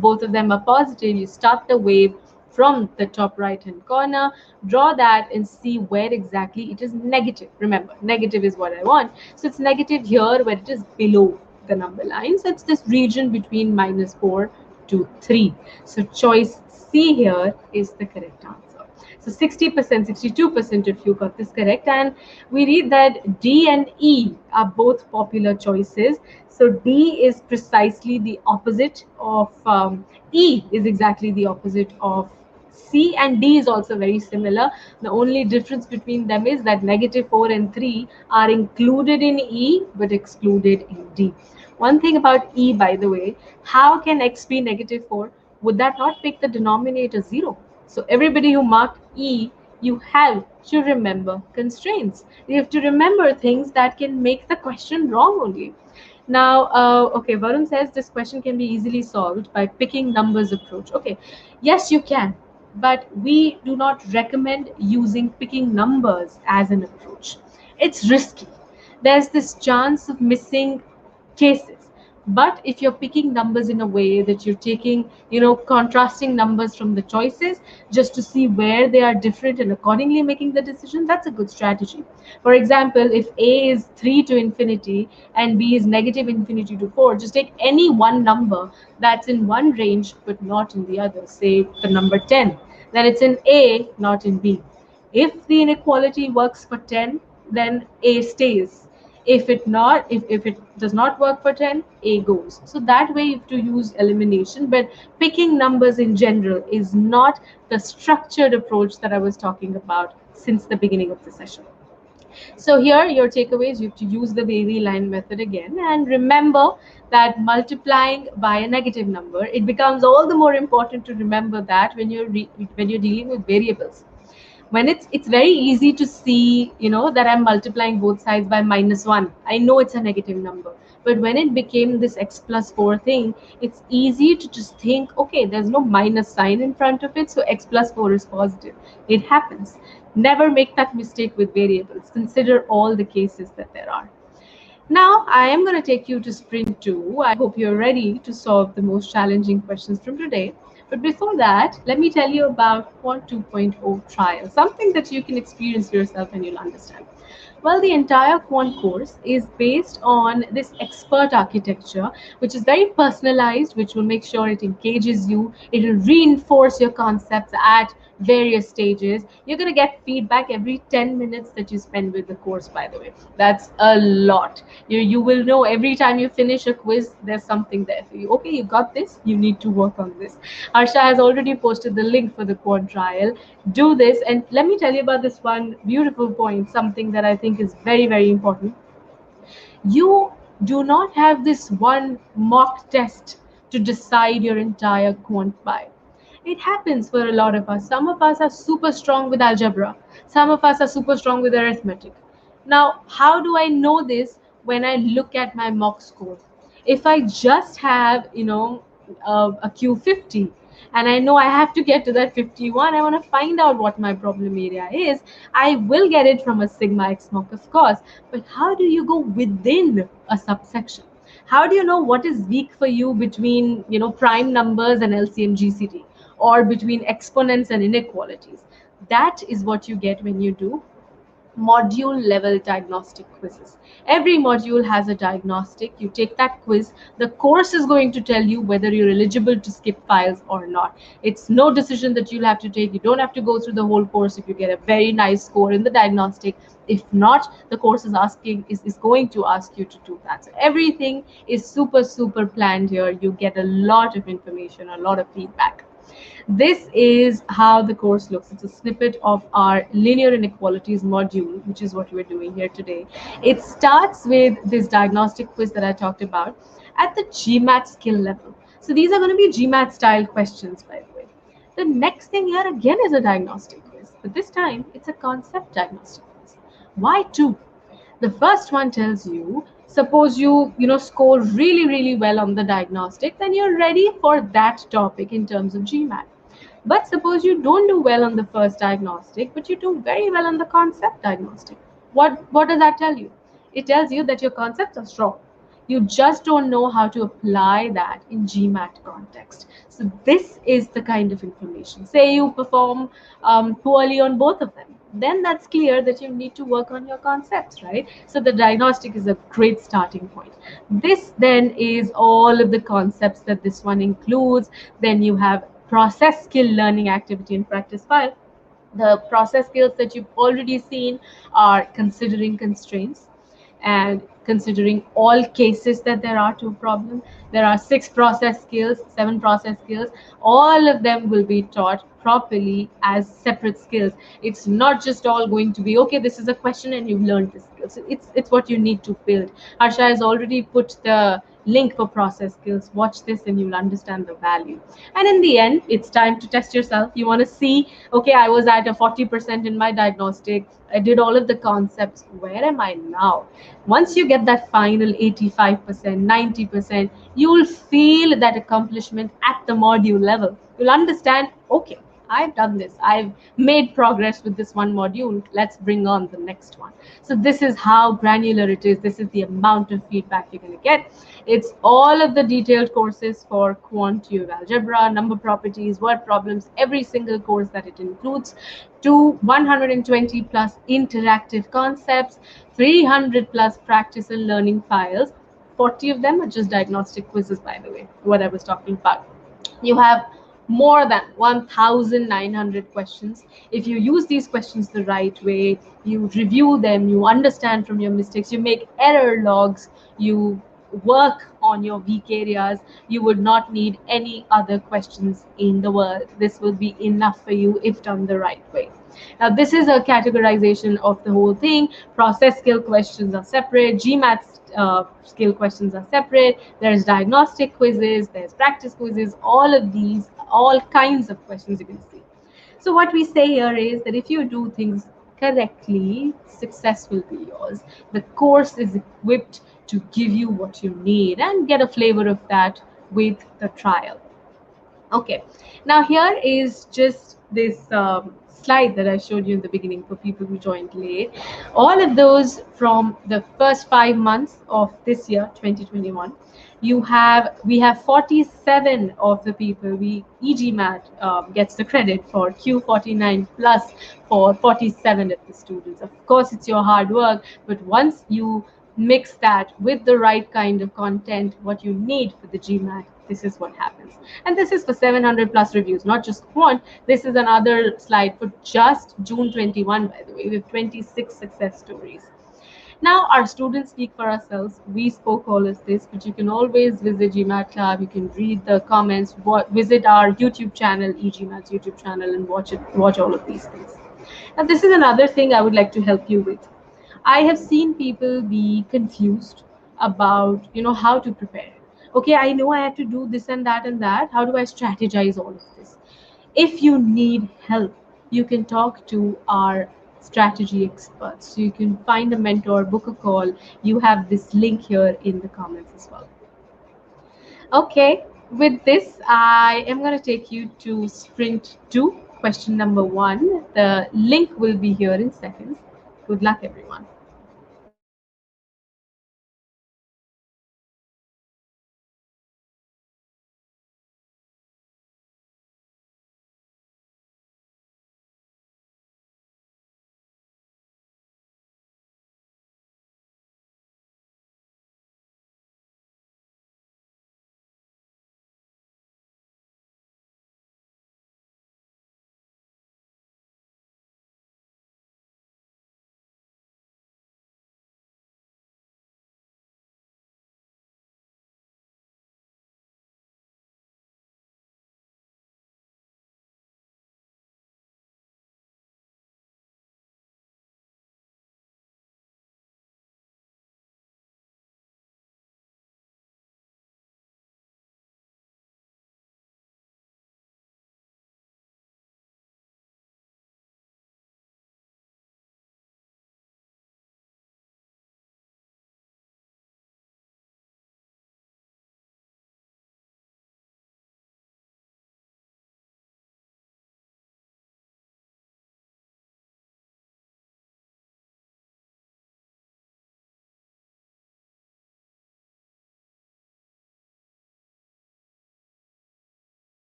both of them are positive, you start the wave from the top right hand corner, draw that and see where exactly it is negative. Remember, negative is what I want. So it's negative here where it is below the number line. So it's this region between minus 4 to 3. So choice C here is the correct answer. So 60%, 62% if you got this correct. And we read that D and E are both popular choices. So D is precisely the opposite of E is exactly the opposite of C, and D is also very similar. The only difference between them is that negative 4 and 3 are included in E but excluded in D. One thing about E, by the way, how can x be negative 4? Would that not make the denominator 0? So everybody who marked E, you have to remember constraints. You have to remember things that can make the question wrong only. Now, okay, Varun says this question can be easily solved by picking numbers approach. Okay, yes, you can, but we do not recommend using picking numbers as an approach. It's risky. There's this chance of missing cases. But if you're picking numbers in a way that you're taking, contrasting numbers from the choices just to see where they are different and accordingly making the decision, that's a good strategy. For example, if A is 3 to infinity and B is negative infinity to 4, just take any one number that's in one range but not in the other. Say the number 10, then it's in A, not in B. If the inequality works for 10, then A stays. If it does not work for 10, A goes. So that way you have to use elimination, but picking numbers in general is not the structured approach that I was talking about since the beginning of the session. So here your takeaways, you have to use the wavy line method again, and remember that multiplying by a negative number, it becomes all the more important to remember that when you're dealing with variables. When it's very easy to see, that I'm multiplying both sides by -1. I know it's a negative number. But when it became this x plus 4 thing, it's easy to just think, okay, there's no minus sign in front of it, so x plus 4 is positive. It happens. Never make that mistake with variables. Consider all the cases that there are. Now, I am going to take you to sprint 2. I hope you're ready to solve the most challenging questions from today. But before that, let me tell you about Quant 2.0 trial, something that you can experience yourself and you'll understand. Well, the entire quant course is based on this expert architecture, which is very personalized, which will make sure it engages you, it will reinforce your concepts at various stages. You're going to get feedback every 10 minutes that you spend with the course, by the way. That's a lot. You will know every time you finish a quiz, there's something there for you. Okay, you got this, you need to work on this. Harsha has already posted the link for the quad trial. Do this, and let me tell you about this one beautiful point, something that I think is very, very important. You do not have this one mock test to decide your entire quant by. It happens for a lot of us. Some of us are super strong with algebra, some of us are super strong with arithmetic. Now, how do I know this? When I look at my mock score, if I just have, a Q50, and I know I have to get to that 51, I want to find out what my problem area is, I will get it from a sigma x mock, of course. But how do you go within a subsection? How do you know what is weak for you between, prime numbers and LCM GCD, or between exponents and inequalities? That is what you get when you do module level diagnostic quizzes. Every module has a diagnostic. You take that quiz. The course is going to tell you whether you're eligible to skip files or not. It's no decision that you'll have to take. You don't have to go through the whole course if you get a very nice score in the diagnostic. If not, the course is going to ask you to do that. So everything is super, super planned here. You get a lot of information, a lot of feedback. This is how the course looks. It's a snippet of our linear inequalities module, which is what we're doing here today. It starts with this diagnostic quiz that I talked about at the GMAT skill level. So these are going to be GMAT style questions, by the way. The next thing here again is a diagnostic quiz, but this time it's a concept diagnostic quiz. Why two? The first one tells you, suppose you score really, really well on the diagnostic, then you're ready for that topic in terms of GMAT. But suppose you don't do well on the first diagnostic, but you do very well on the concept diagnostic. What does that tell you? It tells you that your concepts are strong. You just don't know how to apply that in GMAT context. So this is the kind of information. Say you perform poorly on both of them, then that's clear that you need to work on your concepts, right? So the diagnostic is a great starting point. This then is all of the concepts that this one includes. Then you have process skill learning activity and practice file. The process skills that you've already seen are considering constraints and considering all cases that there are to a problem. There are 6 process skills, 7 process skills. All of them will be taught properly as separate skills. It's not just all going to be, okay, this is a question and you've learned this skill. So it's what you need to build. Harsha has already put the link for process skills. Watch this and you'll understand the value. And in the end, it's time to test yourself. You want to see, okay, I was at a 40% in my diagnostic. I did all of the concepts. Where am I now? Once you get that final 85%, 90%, you'll feel that accomplishment at the module level. You'll understand, okay, I've done this. I've made progress with this one module. Let's bring on the next one. So this is how granular it is. This is the amount of feedback you're going to get. It's all of the detailed courses for quant, algebra, number properties, word problems, every single course that it includes, to 120 plus interactive concepts, 300 plus practice and learning files. 40 of them are just diagnostic quizzes, by the way, what I was talking about. You have more than 1,900 questions. If you use these questions the right way, you review them, you understand from your mistakes, you make error logs, you work on your weak areas, you would not need any other questions in the world. This will be enough for you if done the right way. Now, this is a categorization of the whole thing. Process skill questions are separate. GMAT skill questions are separate. There's diagnostic quizzes. There's practice quizzes. All of these, all kinds of questions you can see. So what we say here is that if you do things correctly, success will be yours. The course is equipped to give you what you need and get a flavor of that with the trial. Okay, now here is just this slide that I showed you in the beginning for people who joined late. All of those from the first 5 months of this year, 2021. We have 47 of the people. We eGMAT gets the credit for Q49 plus for 47 of the students. Of course, it's your hard work, but once you mix that with the right kind of content, what you need for the GMAT, this is what happens. And this is for 700 plus reviews, not just quant. This is another slide for just June 21, by the way, with 26 success stories. Now, our students speak for ourselves. We spoke all of this, but you can always visit GMAT Club. You can read the comments, visit our YouTube channel, eGMAT's YouTube channel, and watch all of these things. Now, this is another thing I would like to help you with. I have seen people be confused about, how to prepare. Okay, I know I have to do this and that and that. How do I strategize all of this? If you need help, you can talk to our strategy experts. So you can find a mentor, book a call. You have this link here in the comments as well. Okay, with this, I am going to take you to sprint 2, question number 1. The link will be here in seconds. Good luck, everyone.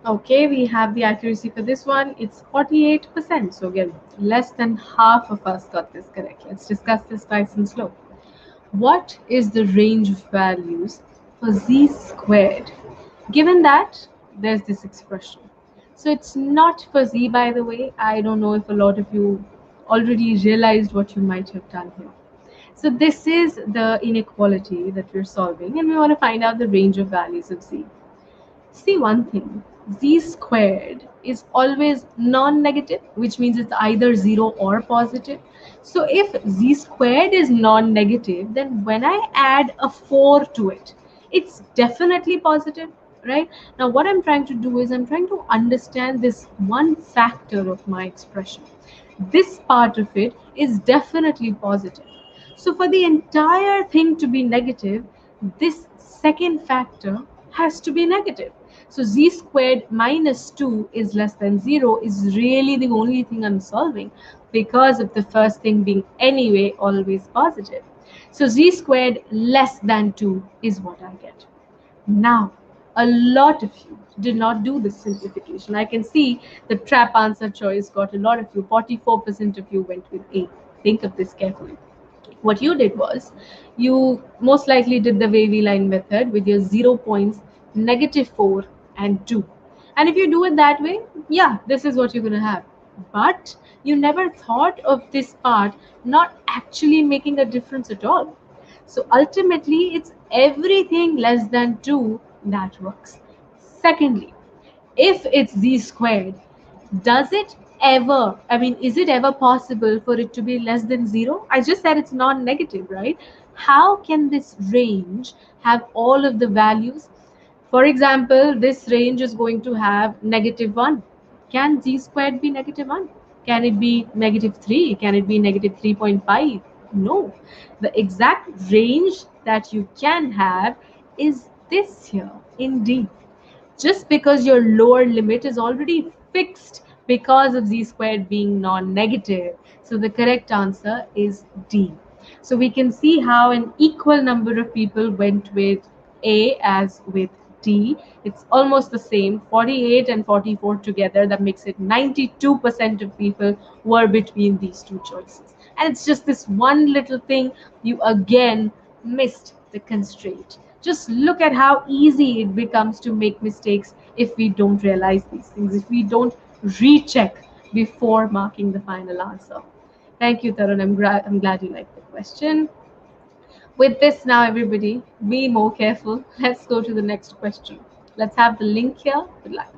Okay, we have the accuracy for this one. It's 48%. So again, less than half of us got this correct. Let's discuss this nice and slow. What is the range of values for z squared? Given that there's this expression. So it's not for z, by the way. I don't know if a lot of you already realized what you might have done here. So this is the inequality that we're solving, and we want to find out the range of values of z. See one thing, z squared is always non-negative, which means it's either 0 or positive. So if z squared is non-negative, then when I add a 4 to it, it's definitely positive, right? Now what I'm trying to do is I'm trying to understand this one factor of my expression. This part of it is definitely positive. So for the entire thing to be negative, this second factor has to be negative. So z squared minus 2 is less than 0 is really the only thing I'm solving because of the first thing being anyway always positive. So z squared less than 2 is what I get. Now, a lot of you did not do this simplification. I can see the trap answer choice got a lot of you. 44% of you went with A. Think of this carefully. What you did was you most likely did the wavy line method with your 0 points, -4 and 2. And if you do it that way, yeah, this is what you're going to have. But you never thought of this part not actually making a difference at all. So ultimately, it's everything less than 2 that works. Secondly, if it's z squared, does it ever, I mean, is it ever possible for it to be less than 0? I just said it's non-negative, right? How can this range have all of the values? For example, this range is going to have -1. Can z squared be -1? Can it be -3? Can it be -3.5? No. The exact range that you can have is this here in D, just because your lower limit is already fixed because of z squared being non-negative. So the correct answer is D. So we can see how an equal number of people went with A as with D. It's almost the same, 48 and 44 together. That makes it 92% of people were between these two choices. And it's just this one little thing you again missed the constraint. Just look at how easy it becomes to make mistakes if we don't realize these things, if we don't recheck before marking the final answer. Thank you, Tarun. I'm glad you liked the question. With this now, everybody, be more careful. Let's go to the next question. Let's have the link here. Good luck.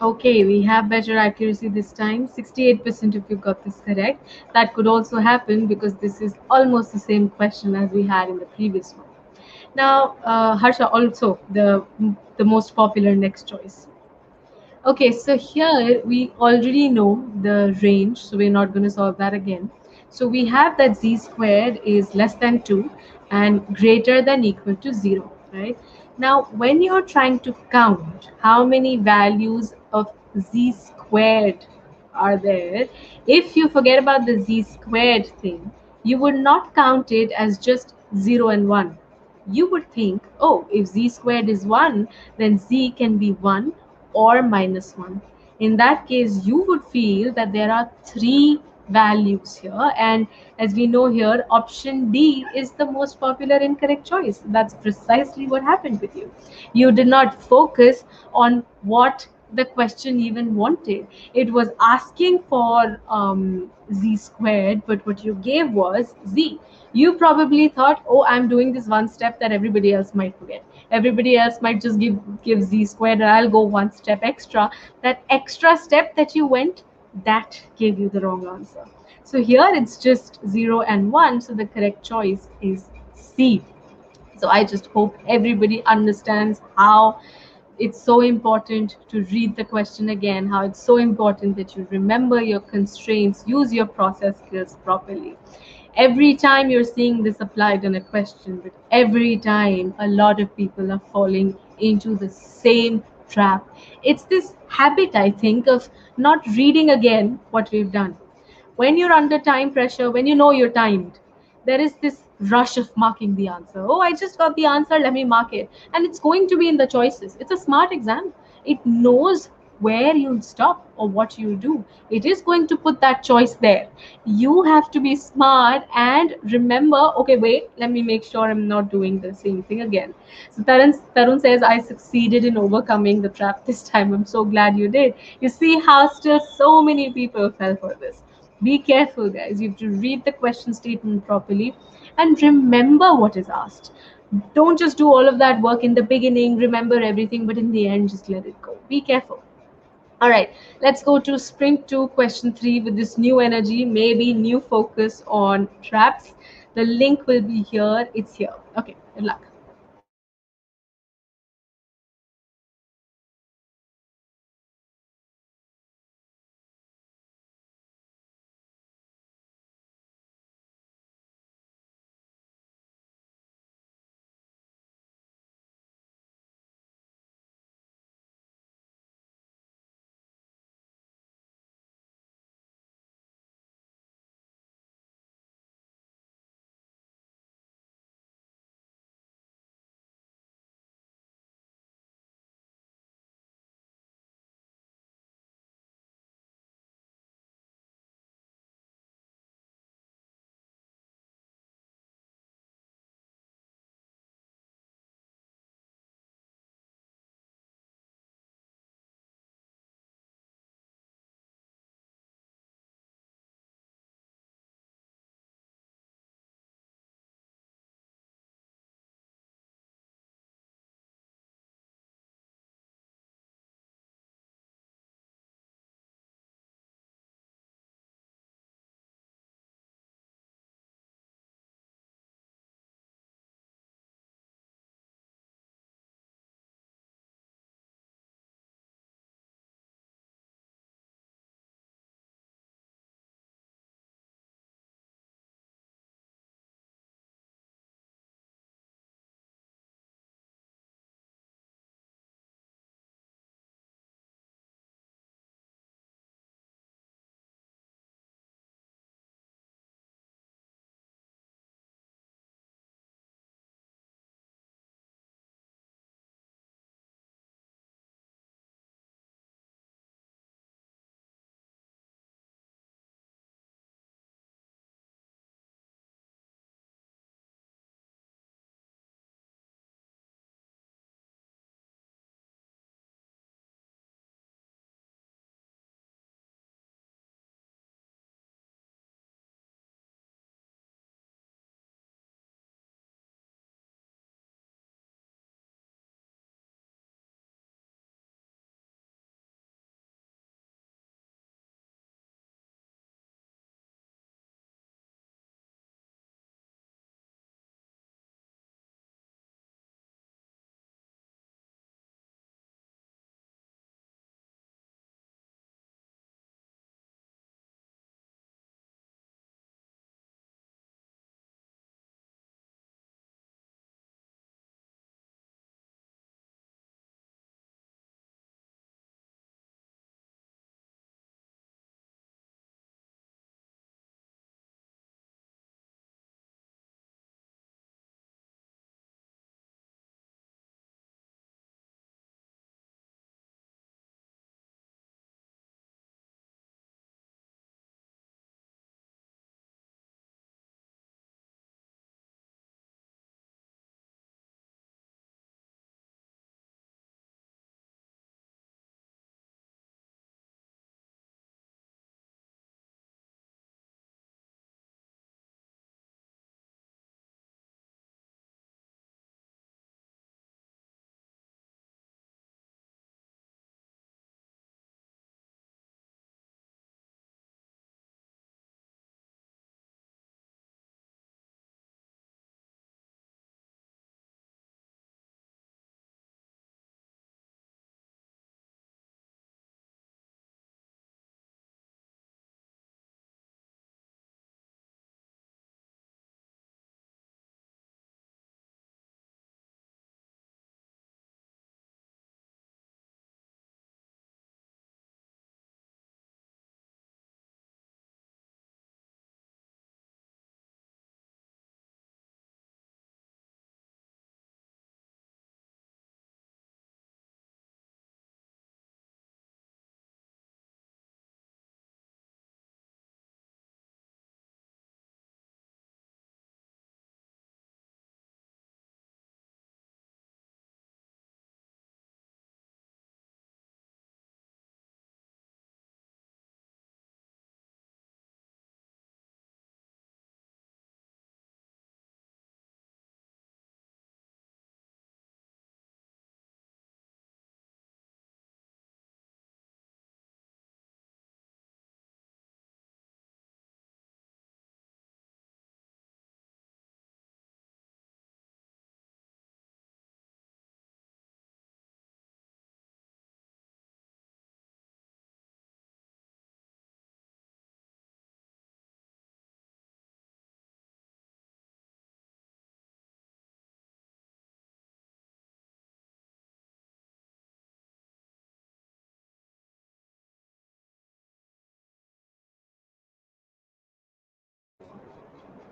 Okay, we have better accuracy this time. 68% of you got this correct. That could also happen because this is almost the same question as we had in the previous one. Now, Harsha, also the most popular next choice. Okay, so here we already know the range, so we're not going to solve that again. So we have that z squared is less than 2 and greater than equal to 0, right? Now, when you're trying to count how many values of z squared are there, if you forget about the z squared thing, you would not count it as just 0 and 1. You would think, oh, if z squared is 1, then z can be 1 or minus 1. In that case, you would feel that there are three values here, and as we know here, option D is the most popular incorrect choice. That's precisely what happened with you. You did not focus on what the question even wanted. It was asking for z squared, but what you gave was z. You probably thought, oh, I'm doing this one step that everybody else might forget. Everybody else might just give z squared, and I'll go one step extra. That extra step that you went, that gave you the wrong answer. So here it's just 0 and 1, so the correct choice is C. So I just hope everybody understands how it's so important to read the question again, how it's so important that you remember your constraints, use your process skills properly. Every time you're seeing this applied in a question, but every time a lot of people are falling into the same trap. It's this habit, I think, of not reading again what we've done. When you're under time pressure, when you know you're timed, there is this rush of marking the answer. Oh, I just got the answer, let me mark it. And it's going to be in the choices. It's a smart exam. It knows where you'll stop or what you'll do. It is going to put that choice there. You have to be smart and remember, okay, wait, let me make sure I'm not doing the same thing again. So Tarun says, I succeeded in overcoming the trap this time. I'm so glad you did. You see how still so many people fell for this. Be careful, guys. You have to read the question statement properly and remember what is asked. Don't just do all of that work in the beginning, remember everything, but in the end, just let it go. Be careful. All right, let's go to sprint to question 3 with this new energy, maybe new focus on traps. The link will be here. It's here. Okay, good luck.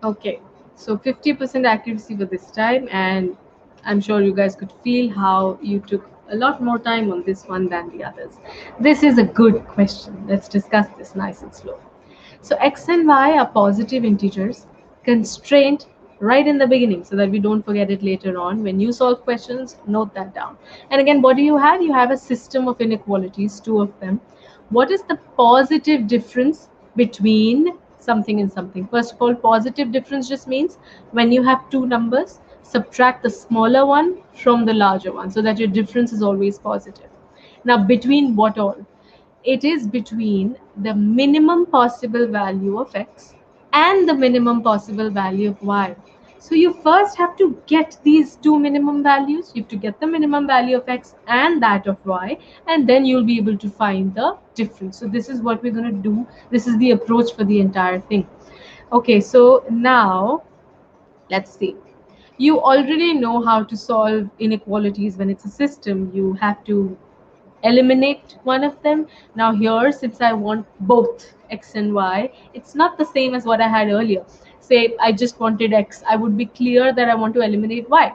Okay, so 50% accuracy for this time, and I'm sure you guys could feel how you took a lot more time on this one than the others. This is a good question. Let's discuss this nice and slow. So x and y are positive integers, constrained right in the beginning so that we don't forget it later on. When you solve questions, note that down. And again, what do you have? You have a system of inequalities, two of them. What is the positive difference between something and something? First of all, positive difference just means when you have two numbers, subtract the smaller one from the larger one so that your difference is always positive. Now, between what all? It is between the minimum possible value of x and the minimum possible value of y. So you first have to get these two minimum values. You have to get the minimum value of x and that of y, and then you'll be able to find the difference. So this is what we're going to do. This is the approach for the entire thing. Okay, so now let's see. You already know how to solve inequalities when it's a system. You have to eliminate one of them. Now here, since I want both x and y, it's not the same as what I had earlier. Say I just wanted x, I would be clear that I want to eliminate y.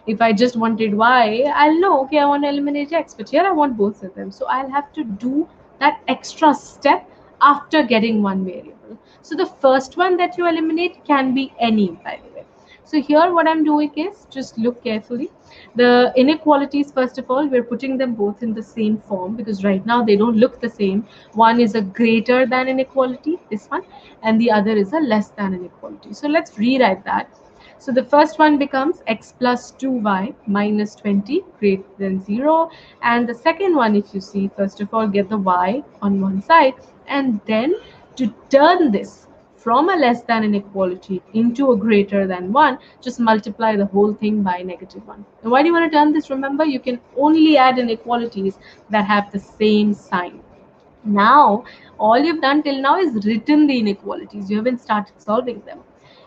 If I just wanted y, I'll know, okay, I want to eliminate x, but here I want both of them. So I'll have to do that extra step after getting one variable. So the first one that you eliminate can be any, by the way. So here what I'm doing is, just look carefully. The inequalities, first of all, we're putting them both in the same form because right now they don't look the same. One is a greater than inequality, this one, and the other is a less than inequality. So let's rewrite that. So the first one becomes x plus 2y minus 20 greater than 0. And the second one, if you see, first of all, get the y on one side. And then to turn this from a less than inequality into a greater than 1, just multiply the whole thing by -1. And why do you want to turn this? Remember, you can only add inequalities that have the same sign. Now, all you've done till now is written the inequalities. You haven't started solving them.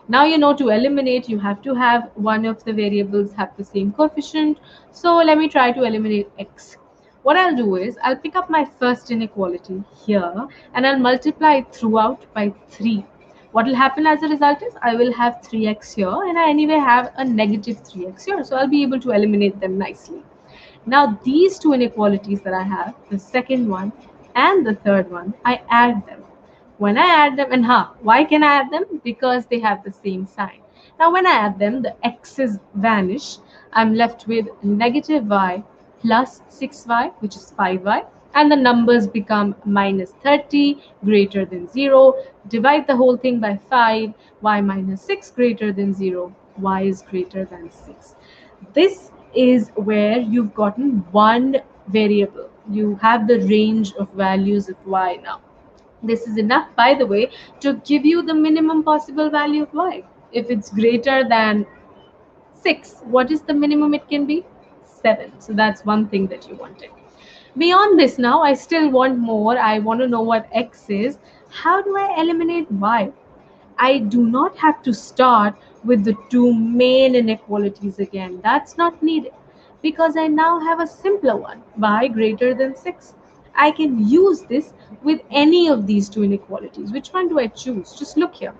Now you know to eliminate, you have to have one of the variables have the same coefficient. So let me try to eliminate x. What I'll do is I'll pick up my first inequality here and I'll multiply it throughout by 3. What will happen as a result is I will have 3x here and I anyway have a negative 3x here. So I'll be able to eliminate them nicely. Now these two inequalities that I have, the second one and the third one, I add them. When I add them, and why can I add them? Because they have the same sign. Now when I add them, the x's vanish. I'm left with negative y plus 6y, which is 5y, and the numbers become minus 30 greater than 0. Divide the whole thing by 5, y minus 6 greater than 0, y is greater than 6. This is where you've gotten one variable. You have the range of values of y now. This is enough, by the way, to give you the minimum possible value of y. If it's greater than 6, what is the minimum it can be? 7. So that's one thing that you wanted. Beyond this now, I still want more. I want to know what x is. How do I eliminate y? I do not have to start with the two main inequalities again. That's not needed because I now have a simpler one, y greater than 6. I can use this with any of these two inequalities. Which one do I choose? Just look here.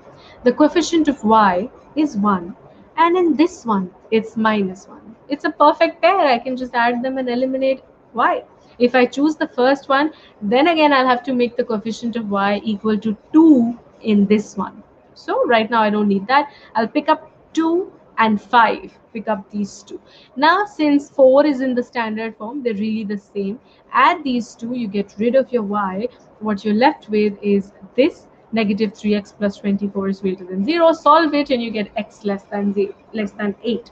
The coefficient of y is 1 and in this one it's -1. It's a perfect pair. I can just add them and eliminate y. If I choose the first one, then again I'll have to make the coefficient of y equal to 2 in this one. So right now I don't need that. I'll pick up 2 and 5. Pick up these two. Now since 4 is in the standard form, they're really the same. Add these two, you get rid of your y. What you're left with is this negative 3x plus 24 is greater than 0. Solve it and you get x less than 8.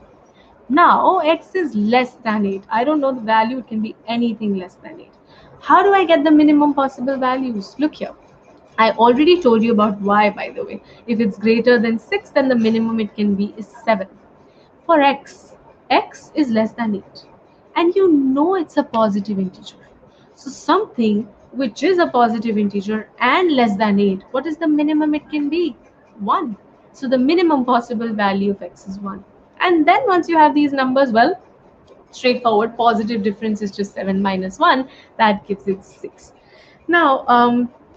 Now x is less than 8. I don't know the value. It can be anything less than 8. How do I get the minimum possible values? Look here. I already told you about y, by the way. If it's greater than 6, then the minimum it can be is 7. For x, x is less than 8. And you know it's a positive integer. So something which is a positive integer and less than 8, what is the minimum it can be? 1. So the minimum possible value of x is 1. And then once you have these numbers, well, straightforward, positive difference is just 7 minus 1. That gives it 6. Now,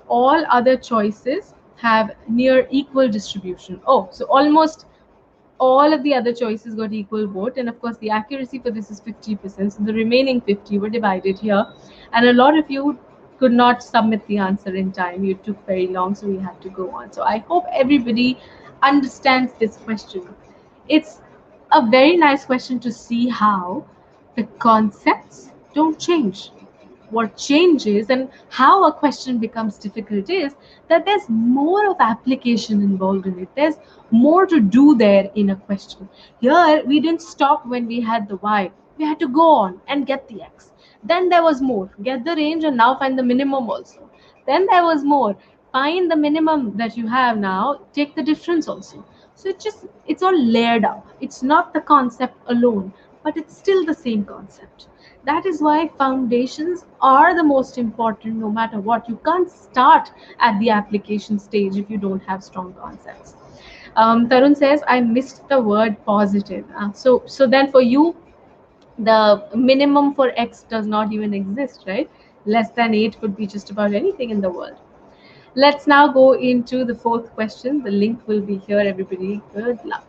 all other choices have near equal distribution. Oh, so almost all of the other choices got equal vote, and of course the accuracy for this is 50%, so the remaining 50 were divided here, and a lot of you could not submit the answer in time. You took very long, so we had to go on. So I hope everybody understands this question. It's a very nice question to see how the concepts don't change. What changes and how a question becomes difficult is that there's more of application involved in it. There's more to do there in a question. Here, we didn't stop when we had the y. We had to go on and get the x. Then there was more. Get the range and now find the minimum also. Then there was more. Find the minimum that you have now, take the difference also. So it's all layered up. It's not the concept alone, but it's still the same concept. That is why foundations are the most important no matter what. You can't start at the application stage if you don't have strong concepts. Tarun says, I missed the word positive. So then for you, the minimum for x does not even exist, right? Less than 8 could be just about anything in the world. Let's now go into the fourth question. The link will be here, everybody. Good luck.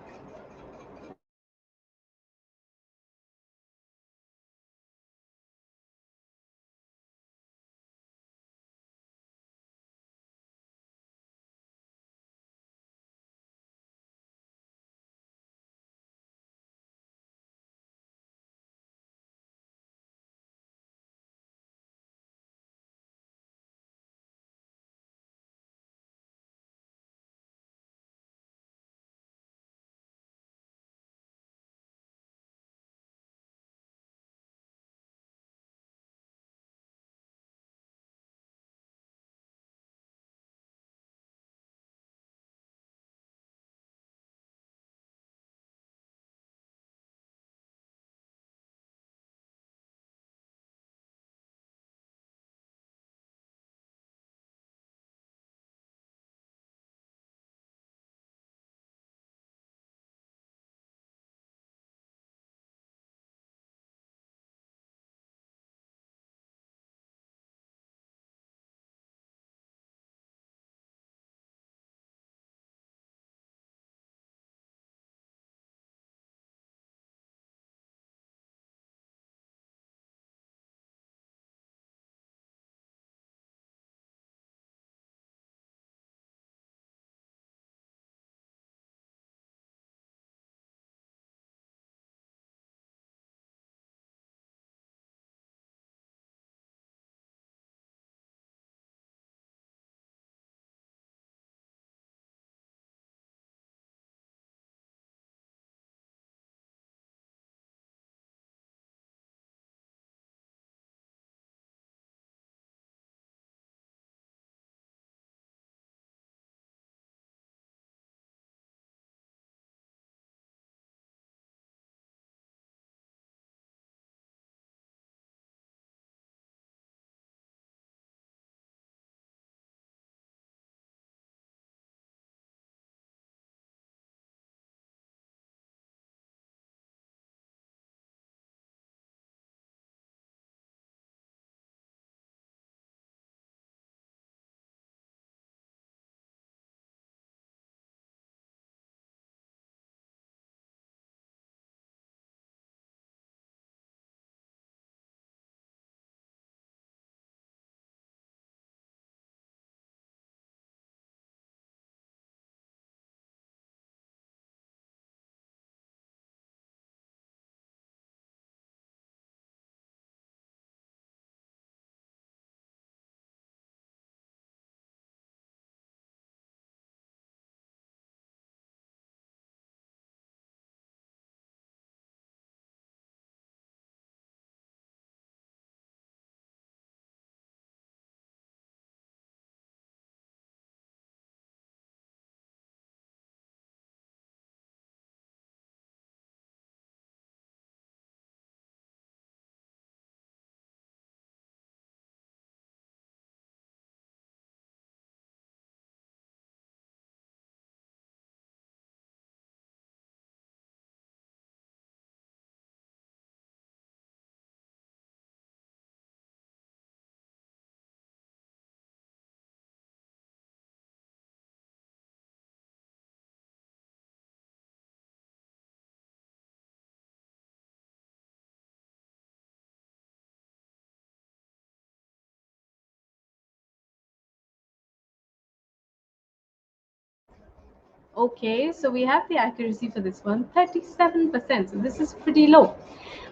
Okay, so we have the accuracy for this one, 37%. So this is pretty low.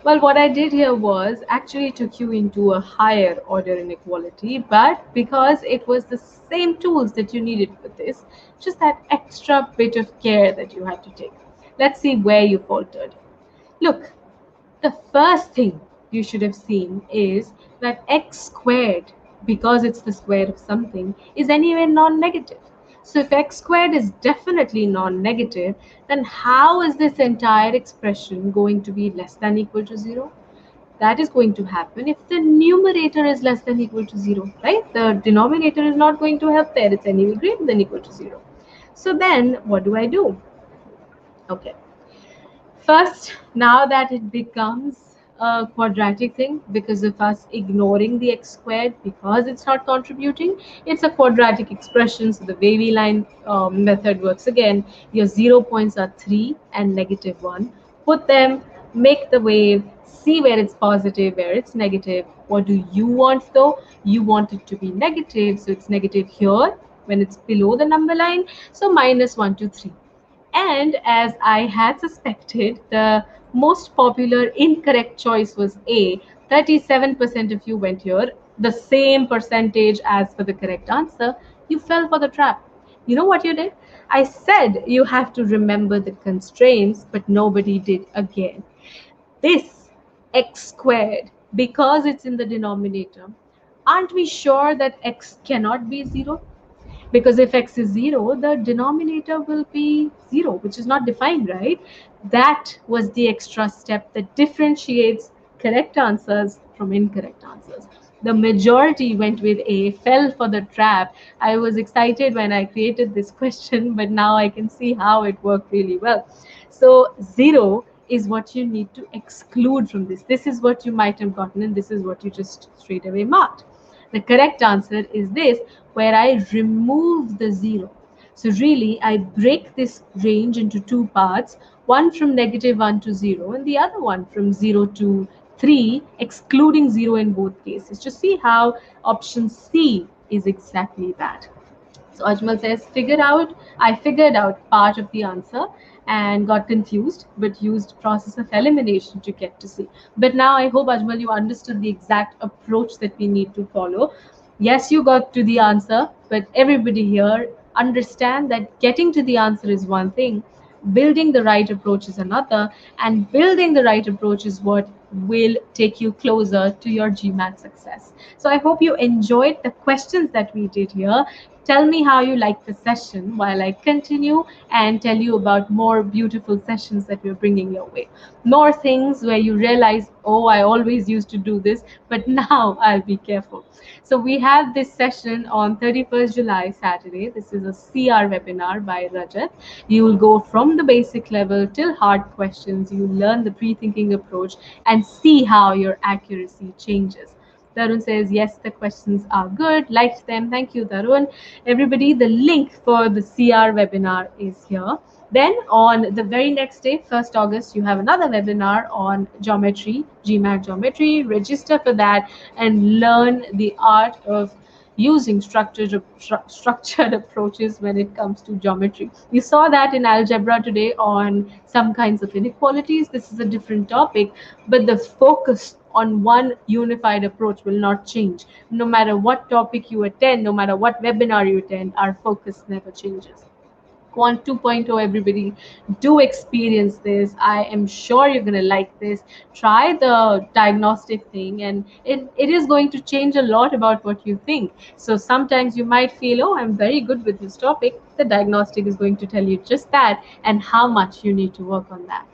Well, what I did here was actually took you into a higher order inequality, but because it was the same tools that you needed for this, just that extra bit of care that you had to take. Let's see where you faltered. Look, the first thing you should have seen is that x squared, because it's the square of something, is anyway non-negative. So if x squared is definitely non-negative, then how is this entire expression going to be less than equal to 0? That is going to happen if the numerator is less than equal to 0, right? The denominator is not going to help there. It's anyway greater than equal to 0. So then what do I do? Okay. First, now that it becomes a quadratic thing because of us ignoring the x squared because it's not contributing, it's a quadratic expression. So the wavy line method works again. Your 0 points are 3 and -1. Put them, make the wave, see where it's positive, where it's negative. What do you want though? You want it to be negative, so it's negative here when it's below the number line. So -1 to 3. And as I had suspected, the most popular incorrect choice was A. 37% of you went here, the same percentage as for the correct answer. You fell for the trap. You know what you did? I said you have to remember the constraints, but nobody did again. This x squared, because it's in the denominator, aren't we sure that x cannot be 0? Because if x is 0, the denominator will be 0, which is not defined, right? That was the extra step that differentiates correct answers from incorrect answers. The majority went with A, fell for the trap. I was excited when I created this question, but now I can see how it worked really well. So 0 is what you need to exclude from this. This is what you might have gotten, and this is what you just straight away marked. The correct answer is this, where I remove the 0. So really, I break this range into two parts, one from -1 to 0 and the other one from 0 to 3, excluding 0 in both cases. Just see how option C is exactly that. So Ajmal says, I figured out part of the answer and got confused, but used process of elimination to get to C. But now I hope, Ajmal, you understood the exact approach that we need to follow. Yes, you got to the answer, but everybody here understand that getting to the answer is one thing, building the right approach is another, and building the right approach is what will take you closer to your GMAT success. So I hope you enjoyed the questions that we did here. Tell me how you liked the session while I continue and tell you about more beautiful sessions that we're bringing your way. More things where you realize, oh, I always used to do this, but now I'll be careful. So we have this session on 31st July, Saturday. This is a CR webinar by Rajat. You will go from the basic level till hard questions. You learn the pre-thinking approach and see how your accuracy changes. Tarun says, yes, the questions are good. Liked them. Thank you, Tarun. Everybody, the link for the CR webinar is here. Then on the very next day, 1st August, you have another webinar on geometry, GMAT geometry. Register for that and learn the art of using structured approaches when it comes to geometry. You saw that in algebra today on some kinds of inequalities. This is a different topic, but the focus on one unified approach will not change. No matter what topic you attend, no matter what webinar you attend, our focus never changes. Quant 2.0, everybody, do experience this. I am sure you're going to like this. Try the diagnostic thing, and it is going to change a lot about what you think. So sometimes you might feel, oh, I'm very good with this topic. The diagnostic is going to tell you just that and how much you need to work on that.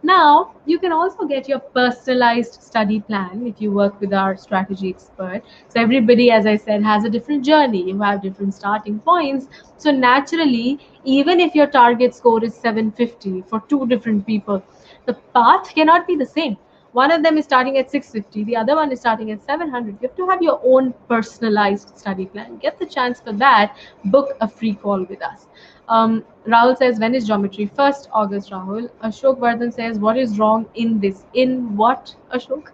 Now, you can also get your personalized study plan if you work with our strategy expert. So everybody, as I said, has a different journey. You have different starting points. So naturally, even if your target score is 750 for two different people, the path cannot be the same. One of them is starting at 650, the other one is starting at 700. You have to have your own personalized study plan. Get the chance for that. Book a free call with us. Rahul says, when is geometry? 1st August, Rahul. Ashok Vardhan says, what is wrong in this? In what, Ashok?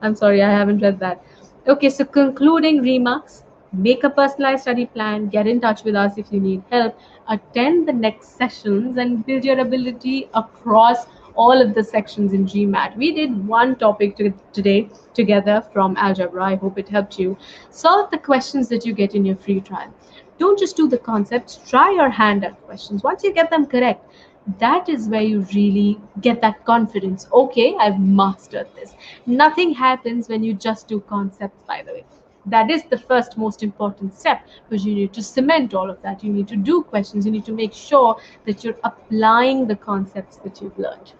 I'm sorry, I haven't read that. Okay, so concluding remarks. Make a personalized study plan, get in touch with us if you need help, attend the next sessions, and build your ability across all of the sections in GMAT. We did one topic today together from algebra. I hope it helped you. Solve the questions that you get in your free trial. Don't just do the concepts, try your hand at questions. Once you get them correct, that is where you really get that confidence. Okay, I've mastered this. Nothing happens when you just do concepts, by the way. That is the first most important step, because you need to cement all of that. You need to do questions. You need to make sure that you're applying the concepts that you've learned.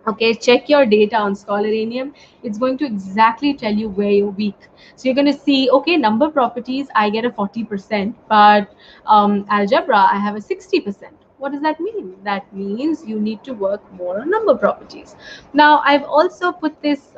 Okay, check your data on Scholaranium. It's going to exactly tell you where you're weak. So you're going to see, okay, number properties, I get a 40%, but algebra, I have a 60%. What does that mean? That means you need to work more on number properties. Now, I've also put this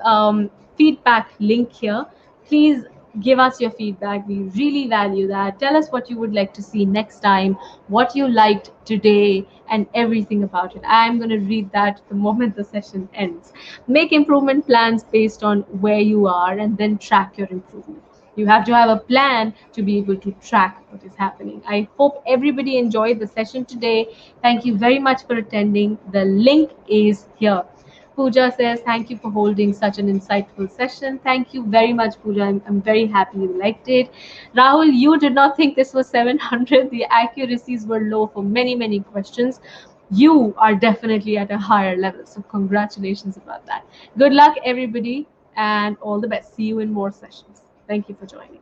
feedback link here. Please give us your feedback. We really value that. Tell us what you would like to see next time, what you liked today, and everything about it. I'm going to read that the moment the session ends. Make improvement plans based on where you are and then track your improvement. You have to have a plan to be able to track what is happening. I hope everybody enjoyed the session today. Thank you very much for attending. The link is here. Pooja says, thank you for holding such an insightful session. Thank you very much, Pooja. I'm very happy you liked it. Rahul, you did not think this was 700. The accuracies were low for many, many questions. You are definitely at a higher level. So congratulations about that. Good luck, everybody, and all the best. See you in more sessions. Thank you for joining.